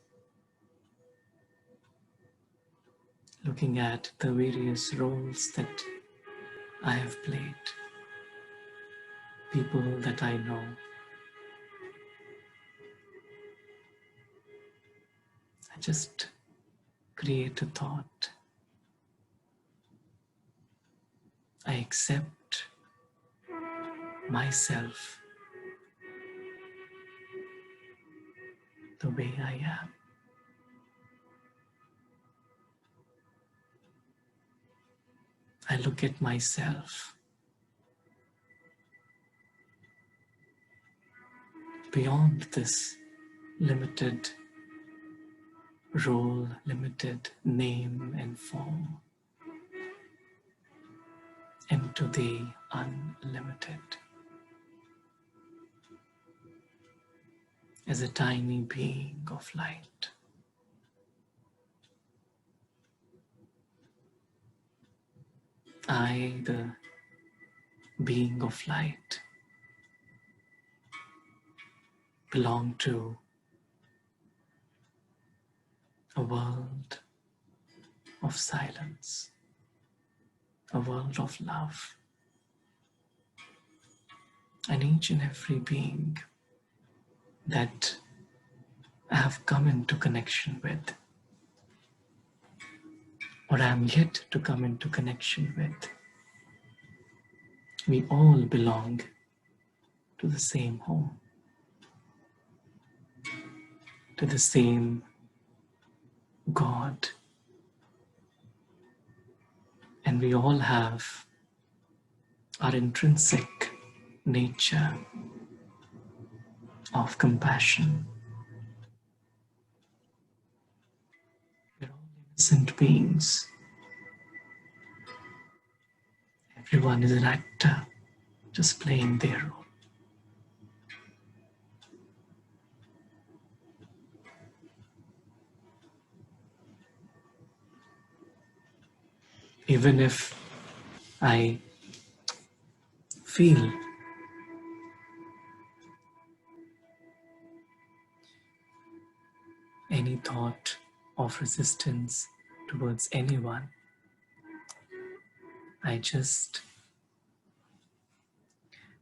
looking at the various roles that I have played, people that I know, I just create a thought. I accept myself the way I am. I look at myself beyond this limited role, limited name and form, into the unlimited. As a tiny being of light. I, the being of light, belong to a world of silence, a world of love. And each and every being that I have come into connection with, or I am yet to come into connection with, we all belong to the same home, to the same God. And we all have our intrinsic nature of compassion. We're all innocent beings. Everyone is an actor, just playing their role. Even if I feel any thought of resistance towards anyone, I just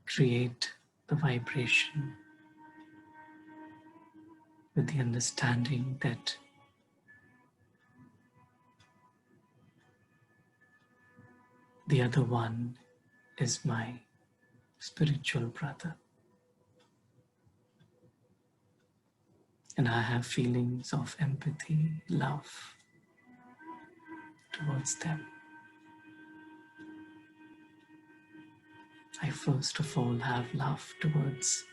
create the vibration with the understanding that the other one is my spiritual brother. And I have feelings of empathy, love towards them. I first of all have love towards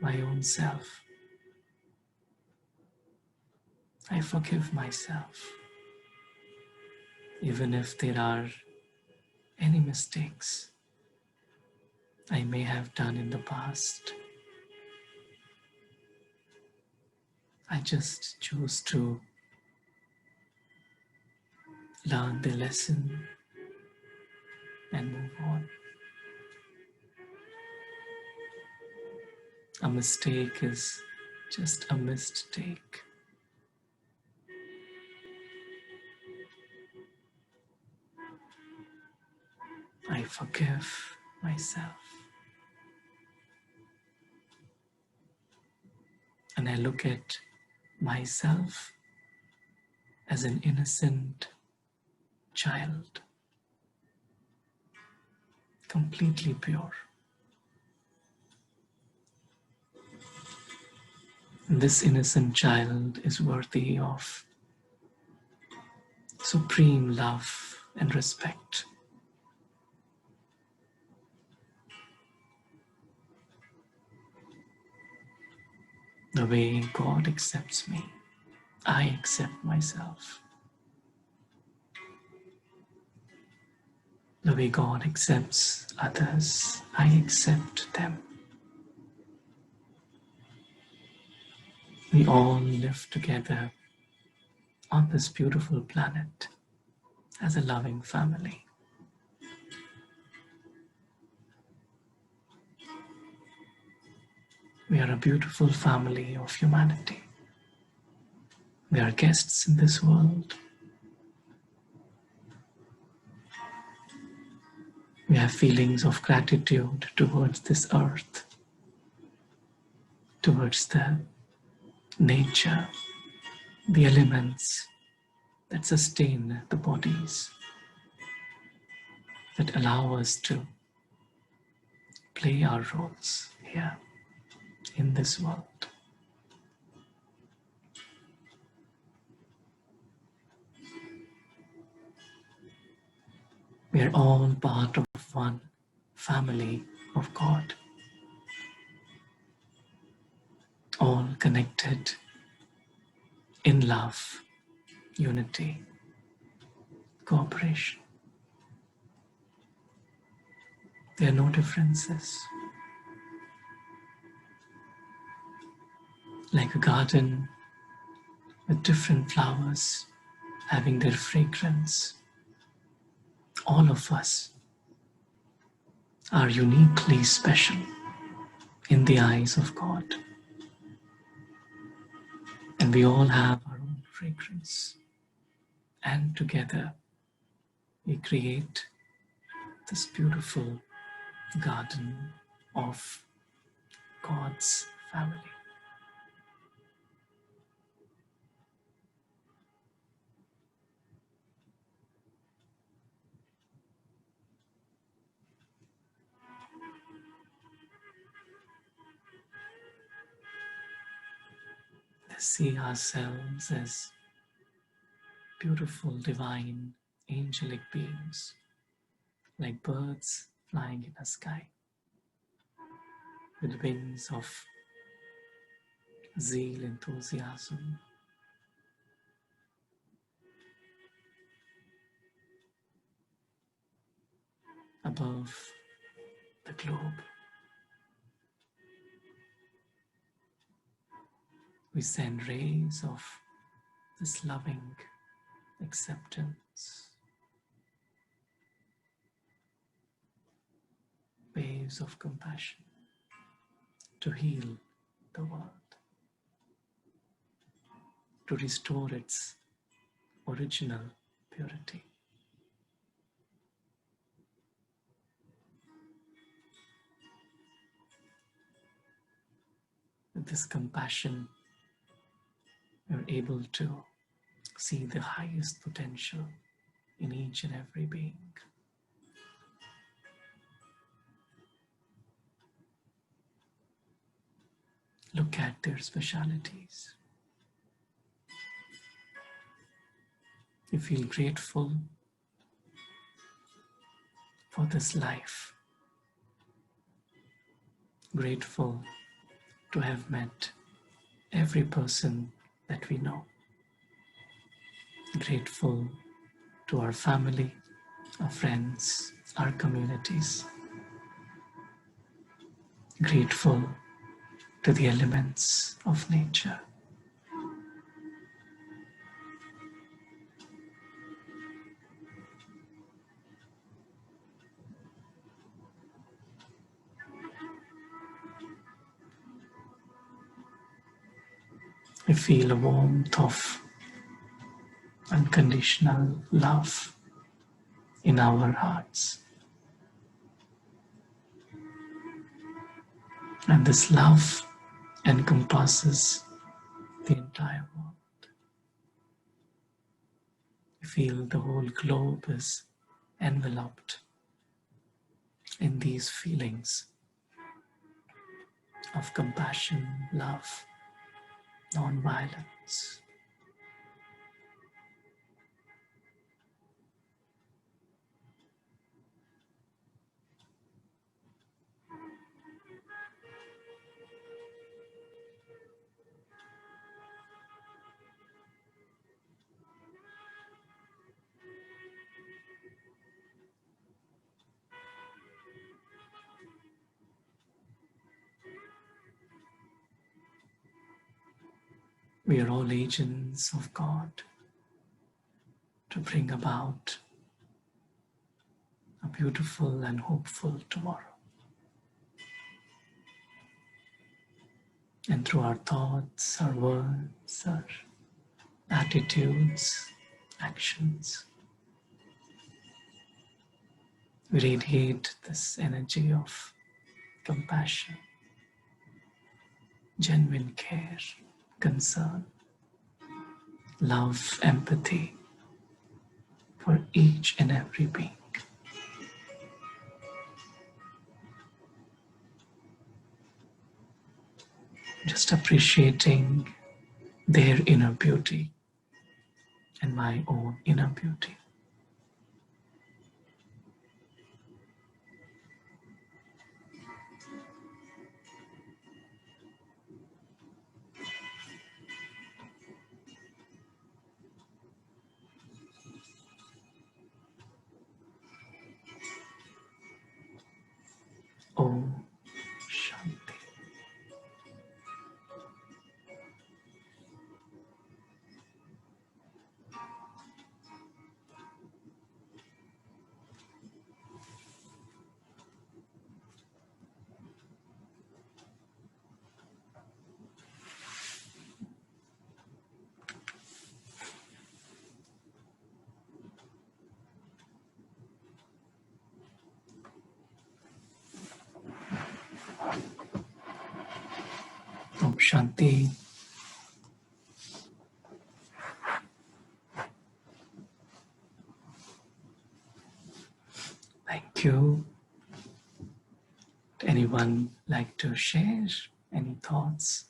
my own self. I forgive myself, even if there are any mistakes I may have done in the past. I just choose to learn the lesson and move on. A mistake is just a mistake. I forgive myself. And I look at myself as an innocent child, completely pure. This innocent child is worthy of supreme love and respect. The way God accepts me, I accept myself. The way God accepts others, I accept them. We all live together on this beautiful planet as a loving family. We are a beautiful family of humanity. We are guests in this world. We have feelings of gratitude towards this earth, towards the nature, the elements that sustain the bodies, that allow us to play our roles here in this world. We are all part of one family of God, all connected in love, unity, cooperation. There are no differences. Like a garden with different flowers having their fragrance, all of us are uniquely special in the eyes of God. And we all have our own fragrance. And together we create this beautiful garden of God's family. Let's see ourselves as beautiful, divine, angelic beings, like birds flying in the sky, with wings of zeal, enthusiasm. Above the globe, we send rays of this loving acceptance, waves of compassion to heal the world, to restore its original purity. With this compassion, we're able to see the highest potential in each and every being. Look at their specialities. You feel grateful for this life, grateful to have met every person that we know, grateful to our family, our friends, our communities, grateful to the elements of nature. We feel a warmth of unconditional love in our hearts. And this love encompasses the entire world. We feel the whole globe is enveloped in these feelings of compassion, love, nonviolence. We are all agents of God to bring about a beautiful and hopeful tomorrow. And through our thoughts, our words, our attitudes, actions, we radiate this energy of compassion, genuine care, concern, love, empathy for each and every being. Just appreciating their inner beauty and my own inner beauty. Om Shanti. Om Shanti. Thank you. Would anyone like to share any thoughts?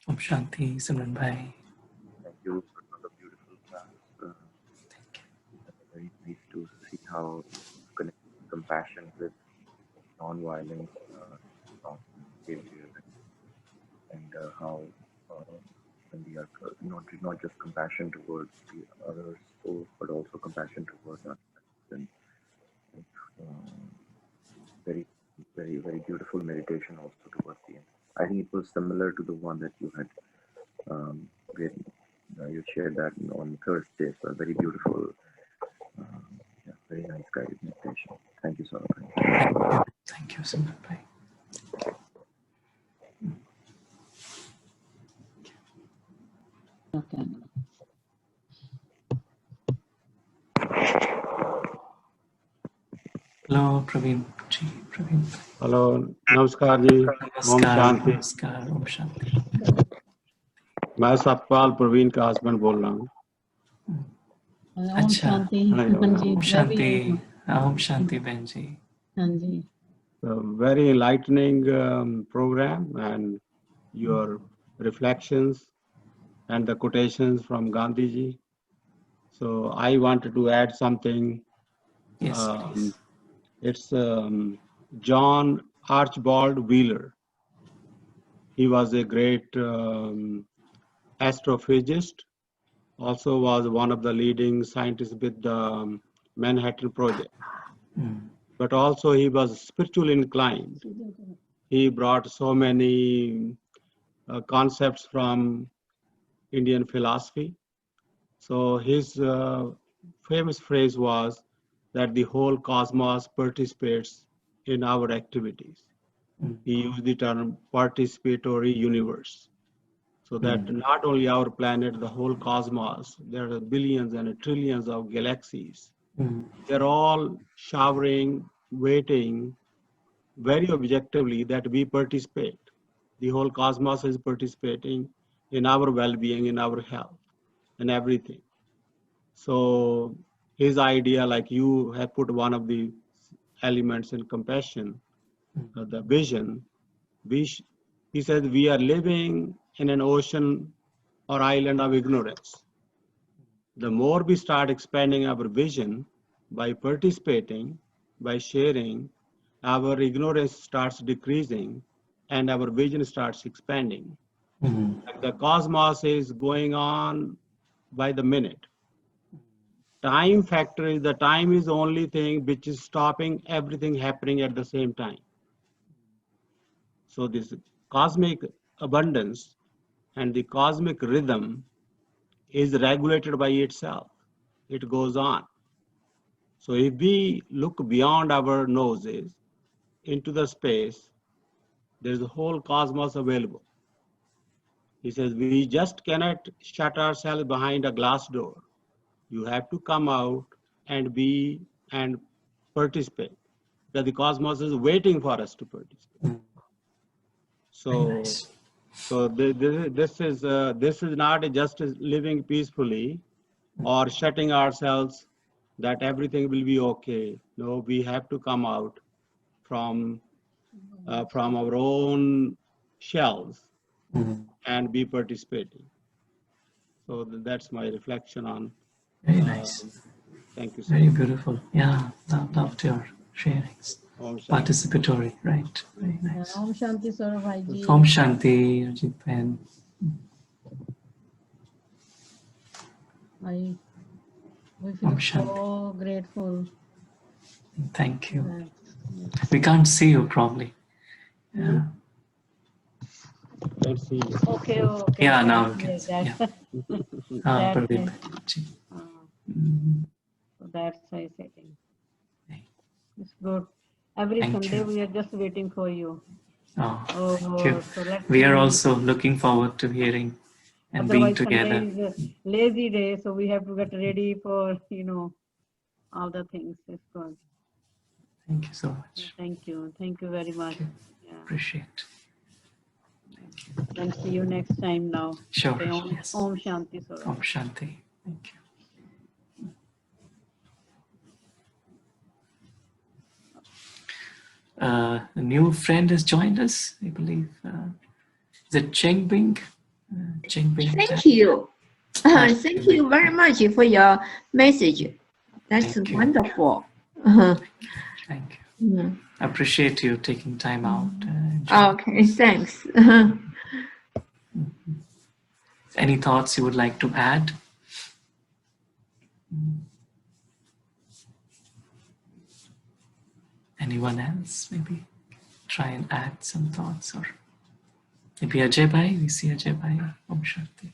Om Shanti, Simran Bhai. Thank you for another beautiful class. Thank you. Very nice to see how connect compassion with non-violence behavior, and how when we are not just compassion towards the other souls, but also compassion towards ourselves. And very, very, very beautiful meditation also towards the end. I think it was similar to the one that you had you shared that on Thursday. So a very beautiful, very nice guided meditation. Thank you so much. Thank you, Simran Bhai. Okay. Hello, Praveen ji. Praveen. Hello नमस्कार जी ओम शांति नमस्कार, Om Shanti. मैं सतपाल प्रवीण का husband बोल रहा हूँ ओम शांति हाँ जी, जी Om Shanti. Om Shanti, Benji. हाँ जी very enlightening program and your reflections and the quotations from Gandhi ji. So I wanted to add something. Yes, please. It's John Archibald Wheeler. He was a great astrophysicist, also was one of the leading scientists with the Manhattan Project. But also he was spiritually inclined. He brought so many concepts from Indian philosophy. So his famous phrase was that the whole cosmos participates in our activities. He used the term participatory universe. So that not only our planet, the whole cosmos, there are billions and trillions of galaxies. They're all showering, waiting very objectively that we participate. The whole cosmos is participating in our well-being, in our health, and everything. So his idea, like you have put one of the elements in compassion, the vision, he said we are living in an ocean or island of ignorance. The more we start expanding our vision by participating, by sharing, our ignorance starts decreasing and our vision starts expanding. Mhm. Like the cosmos is going on by the minute. Time factor is the time is the only thing which is stopping everything happening at the same time. So this cosmic abundance and the cosmic rhythm is regulated by itself. It goes on. So if we look beyond our noses into the space, there's a whole cosmos available. He says, we just cannot shut ourselves behind a glass door. You have to come out and be and participate. Because the cosmos is waiting for us to participate. So, nice. so this is not just living peacefully or shutting ourselves that everything will be okay. No, we have to come out from our own shells and be participating. So that's my reflection on. Very nice. Thank you so Very much. beautiful. Yeah, loved your sharings. Om Shanti. Participatory, right? Very nice. Om Shanti Saurabh ji. Om Shanti, Ajit Pen. We feel so grateful. Thank you. We can't see you probably. Yeah. Don't see you. Okay. Yeah, now we can see. That's, Yeah. Pradeep. so that's I say. It's good. Every Thank Sunday you. we are just waiting for you. Oh, thank you. So let's We are see. also looking forward to hearing and Otherwise, being together. Sunday is a lazy day, so we have to get ready for all the things. It's good. Thank you so much. Thank you very much. Yeah. Appreciate. And see you next time now. Sure. Okay, Yes. Om Shanti Saurabh. Om Shanti. Thank you. A new friend has joined us, I believe. Is it Cheng Bing? Cheng Bing. Thank you. Thank you very much for your message. That's wonderful. Thank you. I appreciate you taking time out. Okay, thanks. Any thoughts you would like to add? Anyone else? Maybe try and add some thoughts, or maybe Ajay Bhai. We see Ajay Bhai. Om Shanti.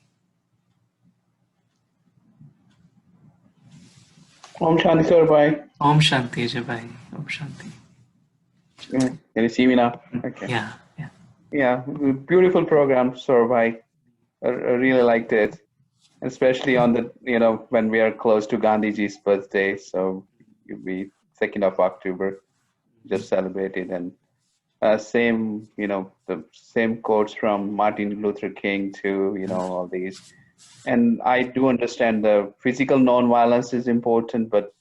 Om Shanti Saurabh. Om Shanti, Ajay Bhai. Om Shanti. Can you see me now? Okay. Yeah. Yeah, beautiful program, Saurabh. I really liked it, especially on the when we are close to Gandhiji's birthday. So it'll be 2nd of October, just celebrated, and same the same quotes from Martin Luther King to all these. And I do understand the physical non-violence is important, but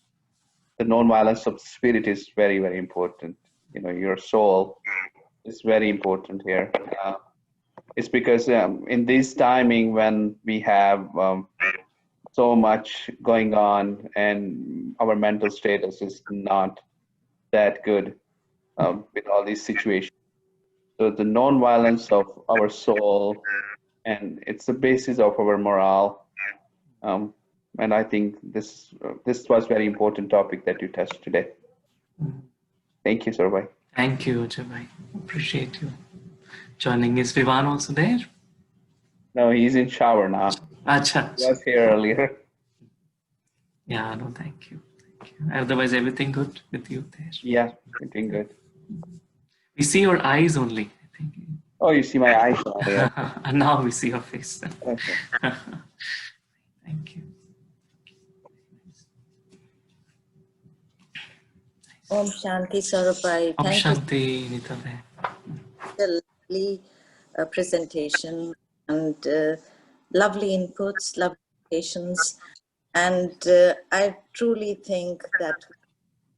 the non-violence of spirit is very, very important. Your soul is very important here. It's because in this timing when we have so much going on and our mental status is not that good with all these situations. So the non-violence of our soul, and it's the basis of our morale. And I think this was very important topic that you touched today. Thank you, Saurabh. Thank you, Ajay Bhai. Appreciate you joining. Is Vivan also there? No, he's in shower now. Acha. He was here earlier. Yeah, no, thank you. Otherwise, everything good with you there? Yeah, everything good. We see your eyes only, I think. Oh, you see my eyes now, yeah. And now we see your face. Okay. Thank you. Om Shanti Saurabh. Om Thank Shanti, Nita. you for the lovely presentation and lovely inputs, lovely patience. And I truly think that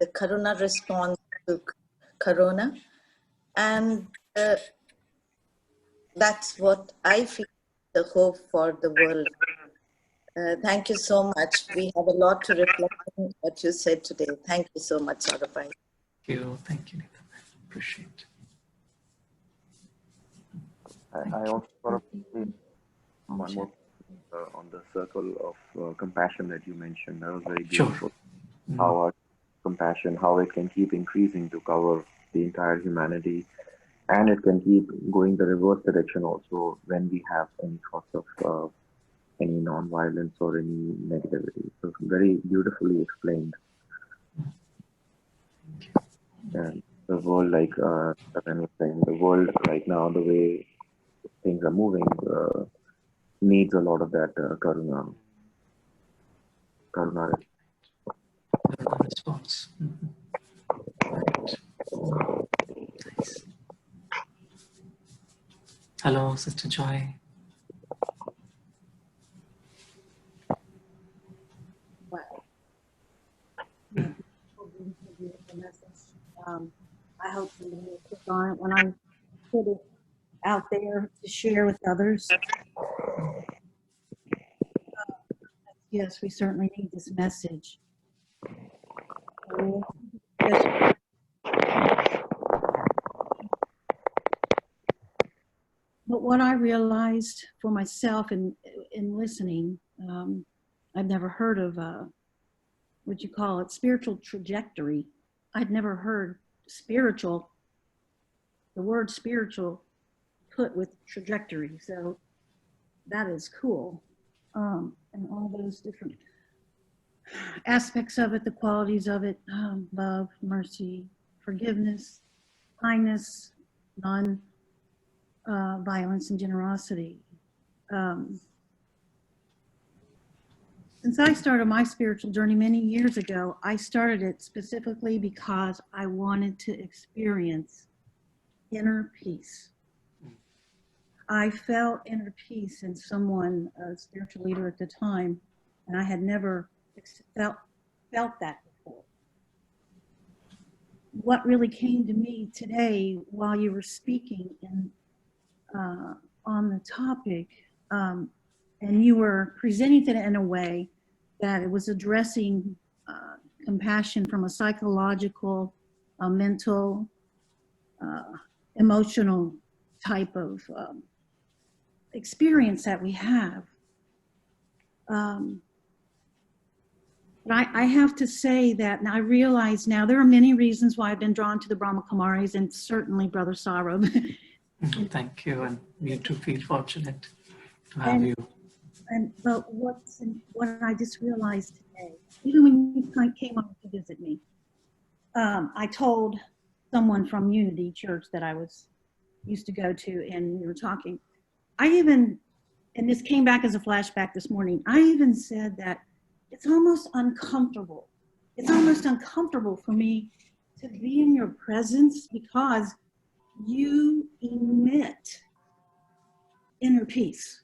the Karuna response to Corona, and that's what I feel the hope for the world. Thank you so much. We have a lot to reflect on what you said today. Thank you so much, Saurabh. Thank you, Nita. Appreciate it. I also sort of one more on the circle of compassion that you mentioned. That was very beautiful. How our compassion, how it can keep increasing to cover the entire humanity, and it can keep going the reverse direction also when we have any thoughts of any non-violence or any negativity. So very beautifully explained. And the world, like Saran was saying, the world right now, the way things are moving, needs a lot of that karuna response. Nice. Hello, Sister Joy. Wow. Beautiful message. I hope somebody will click on it when I put it out there to share with others. Yes, we certainly need this message. Yes. But what I realized for myself in listening, I've never heard of what you call it, spiritual trajectory. I'd never heard spiritual, the word spiritual put with trajectory. So that is cool. And all those different aspects of it, the qualities of it, love, mercy, forgiveness, kindness, non-violence, and generosity. Since I started my spiritual journey many years ago, I started it specifically because I wanted to experience inner peace. I felt inner peace in someone, a spiritual leader at the time, and I had never felt that before. What really came to me today while you were speaking on the topic, and you were presenting it in a way that it was addressing compassion from a psychological, mental, emotional type of experience that we have. But I have to say that, and I realize now there are many reasons why I've been drawn to the Brahma Kumaris, and certainly Brother Saurabh. Thank you, and me too feel fortunate to have you. But what I just realized today, even when you came up to visit me, I told someone from Unity Church that I used to go to, and we were talking. And this came back as a flashback this morning, I even said that it's almost uncomfortable. It's almost uncomfortable for me to be in your presence because you emit inner peace.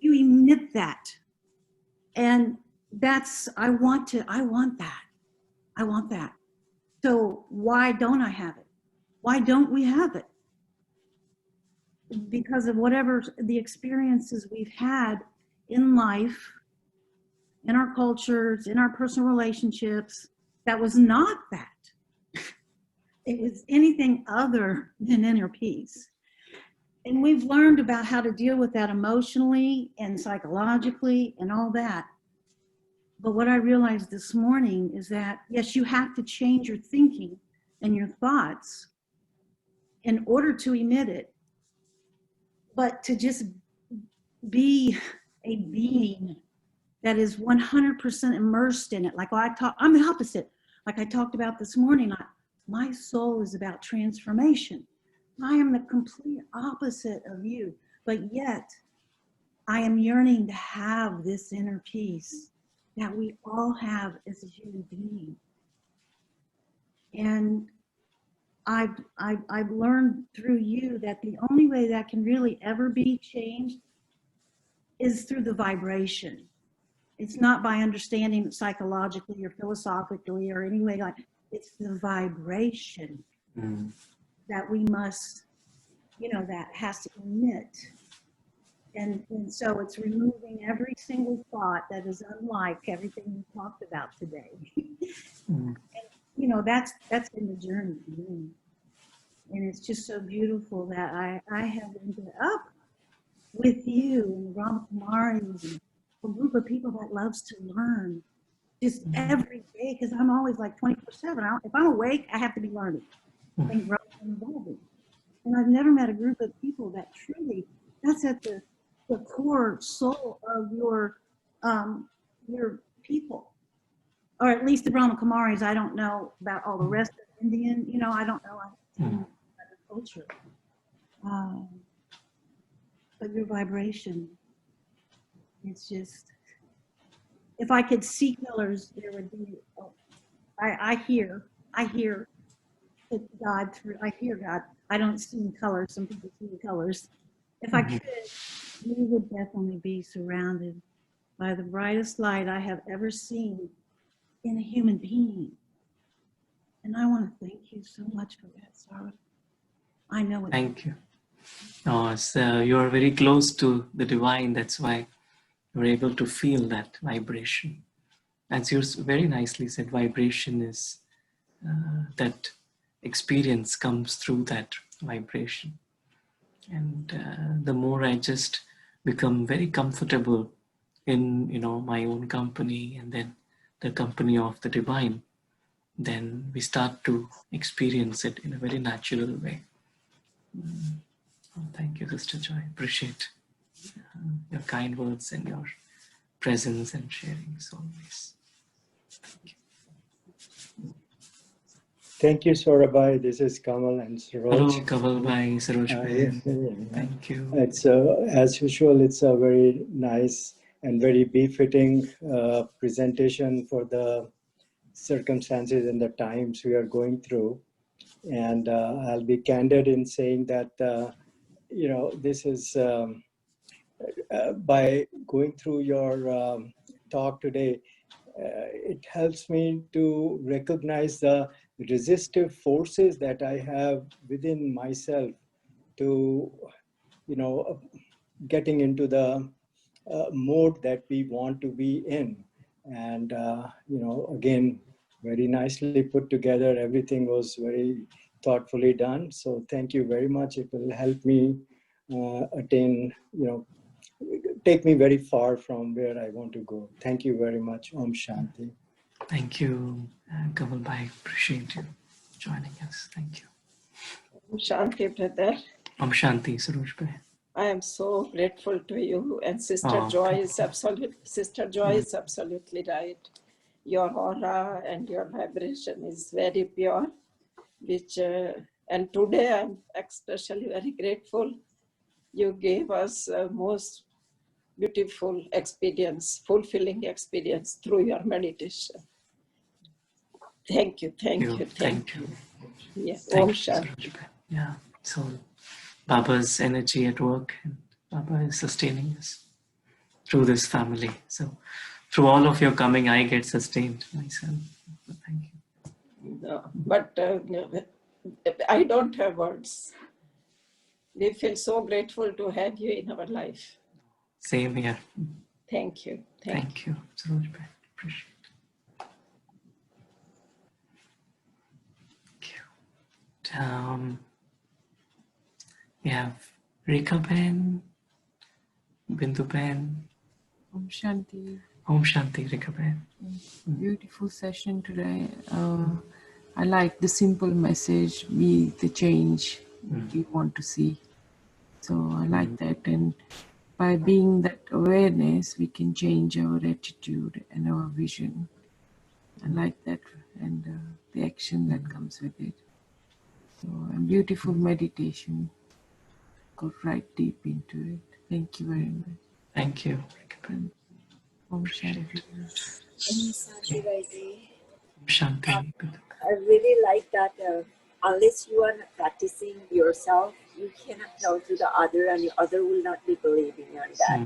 You emit that. And I want that. So why don't I have it? Why don't we have it? Because of whatever the experiences we've had in life, in our cultures, in our personal relationships, that was not that. It was anything other than inner peace. And we've learned about how to deal with that emotionally and psychologically and all that. But what I realized this morning is that, yes, you have to change your thinking and your thoughts in order to emit it. But to just be a being that is 100% immersed in it. Like I'm the opposite. Like I talked about this morning, my soul is about transformation. I am the complete opposite of you, but yet I am yearning to have this inner peace that we all have as a human being. And I've learned through you that the only way that can really ever be changed is through the vibration. It's not by understanding it psychologically or philosophically or any way like, it's the vibration that we must, that has to emit. And so it's removing every single thought that is unlike everything we talked about today. And, that's been the journey. And it's just so beautiful that I have ended up with you and the Brahma Kumaris and a group of people that loves to learn just every day, because I'm always like 24/7. If I'm awake, I have to be learning and growing and evolving. And I've never met a group of people that truly, that's at the core soul of your people, or at least the Brahma Kumaris. I don't know about all the rest of Indian, I don't know other culture. But your vibration, it's just, if I could see colors, there would be, I hear God through, I hear God. I don't see colors, some people see the colors. If I could, we would definitely be surrounded by the brightest light I have ever seen in a human being. And I want to thank you so much for that, Sarah. I know it. Thank you. Oh, so you are very close to the divine. That's why you're able to feel that vibration. As you very nicely said, vibration is that experience comes through that vibration. And the more I just become very comfortable in, my own company and then the company of the divine, then we start to experience it in a very natural way. Oh, thank you, Sister Joy. Appreciate your kind words and your presence and sharing as always. Thank you. Thank you, Saurabhai. This is Kamal and Saroj. Hello, Kamal Bhai, Saroj Bhai. Thank you. It's as usual, it's a very nice and very befitting presentation for the circumstances and the times we are going through. And I'll be candid in saying that, this is by going through your talk today, it helps me to recognize the resistive forces that I have within myself to, getting into the mode that we want to be in. And, again, very nicely put together. Everything was very thoughtfully done. So thank you very much. It will help me attain, take me very far from where I want to go. Thank you very much. Om Shanti. Thank you, Kamal Bhai. Appreciate you joining us. Thank you. Om Shanti, brother. Om Shanti, Saroj Bhai. I am so grateful to you, and Sister Joy is absolutely right. Your aura and your vibration is very pure, which and today I'm especially very grateful. You gave us a most beautiful experience, fulfilling experience through your meditation. Thank you. Thank you. Yes, Thank Om you, Shanti. Saroj Bhai. Yeah, so Baba's energy at work, and Baba is sustaining us through this family. So through all of your coming, I get sustained myself. So thank you. No, but I don't have words. We feel so grateful to have you in our life. Same here. Thank you. Thank you, Saroj Bhai. Appreciate it. Thank you. We have Rika Ben, Bindu Ben. Om Shanti. Om Shanti, Rika Ben. Beautiful session today. I like the simple message, be the change you want to see. So I like that. And by being that awareness, we can change our attitude and our vision. I like that, and the action that comes with it. So a beautiful meditation. Go right deep into it. Thank you very much. Thank you. Om Shanti. Shanti. I really like that unless you are practicing yourself, you cannot tell to the other, and the other will not be believing on that.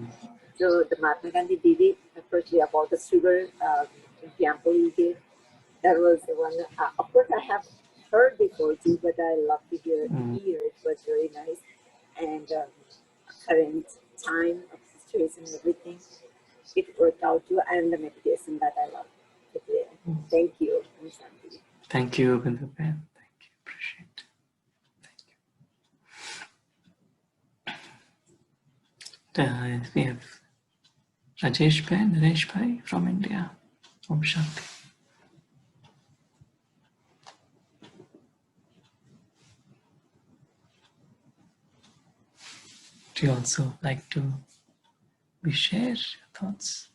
So the Mahatma Gandhi did it, firstly about the sugar example you gave. That was the one, of course I have heard before too, but I love to hear it here. It was very nice. And current time of situation and everything, it worked out too, and the meditation that I love. Thank you. Thank you, Bindu Ben. Thank you. Appreciate it. We have Rajesh Bhai, Naresh Bhai from India. Om Shanti. Do you also like to share your thoughts?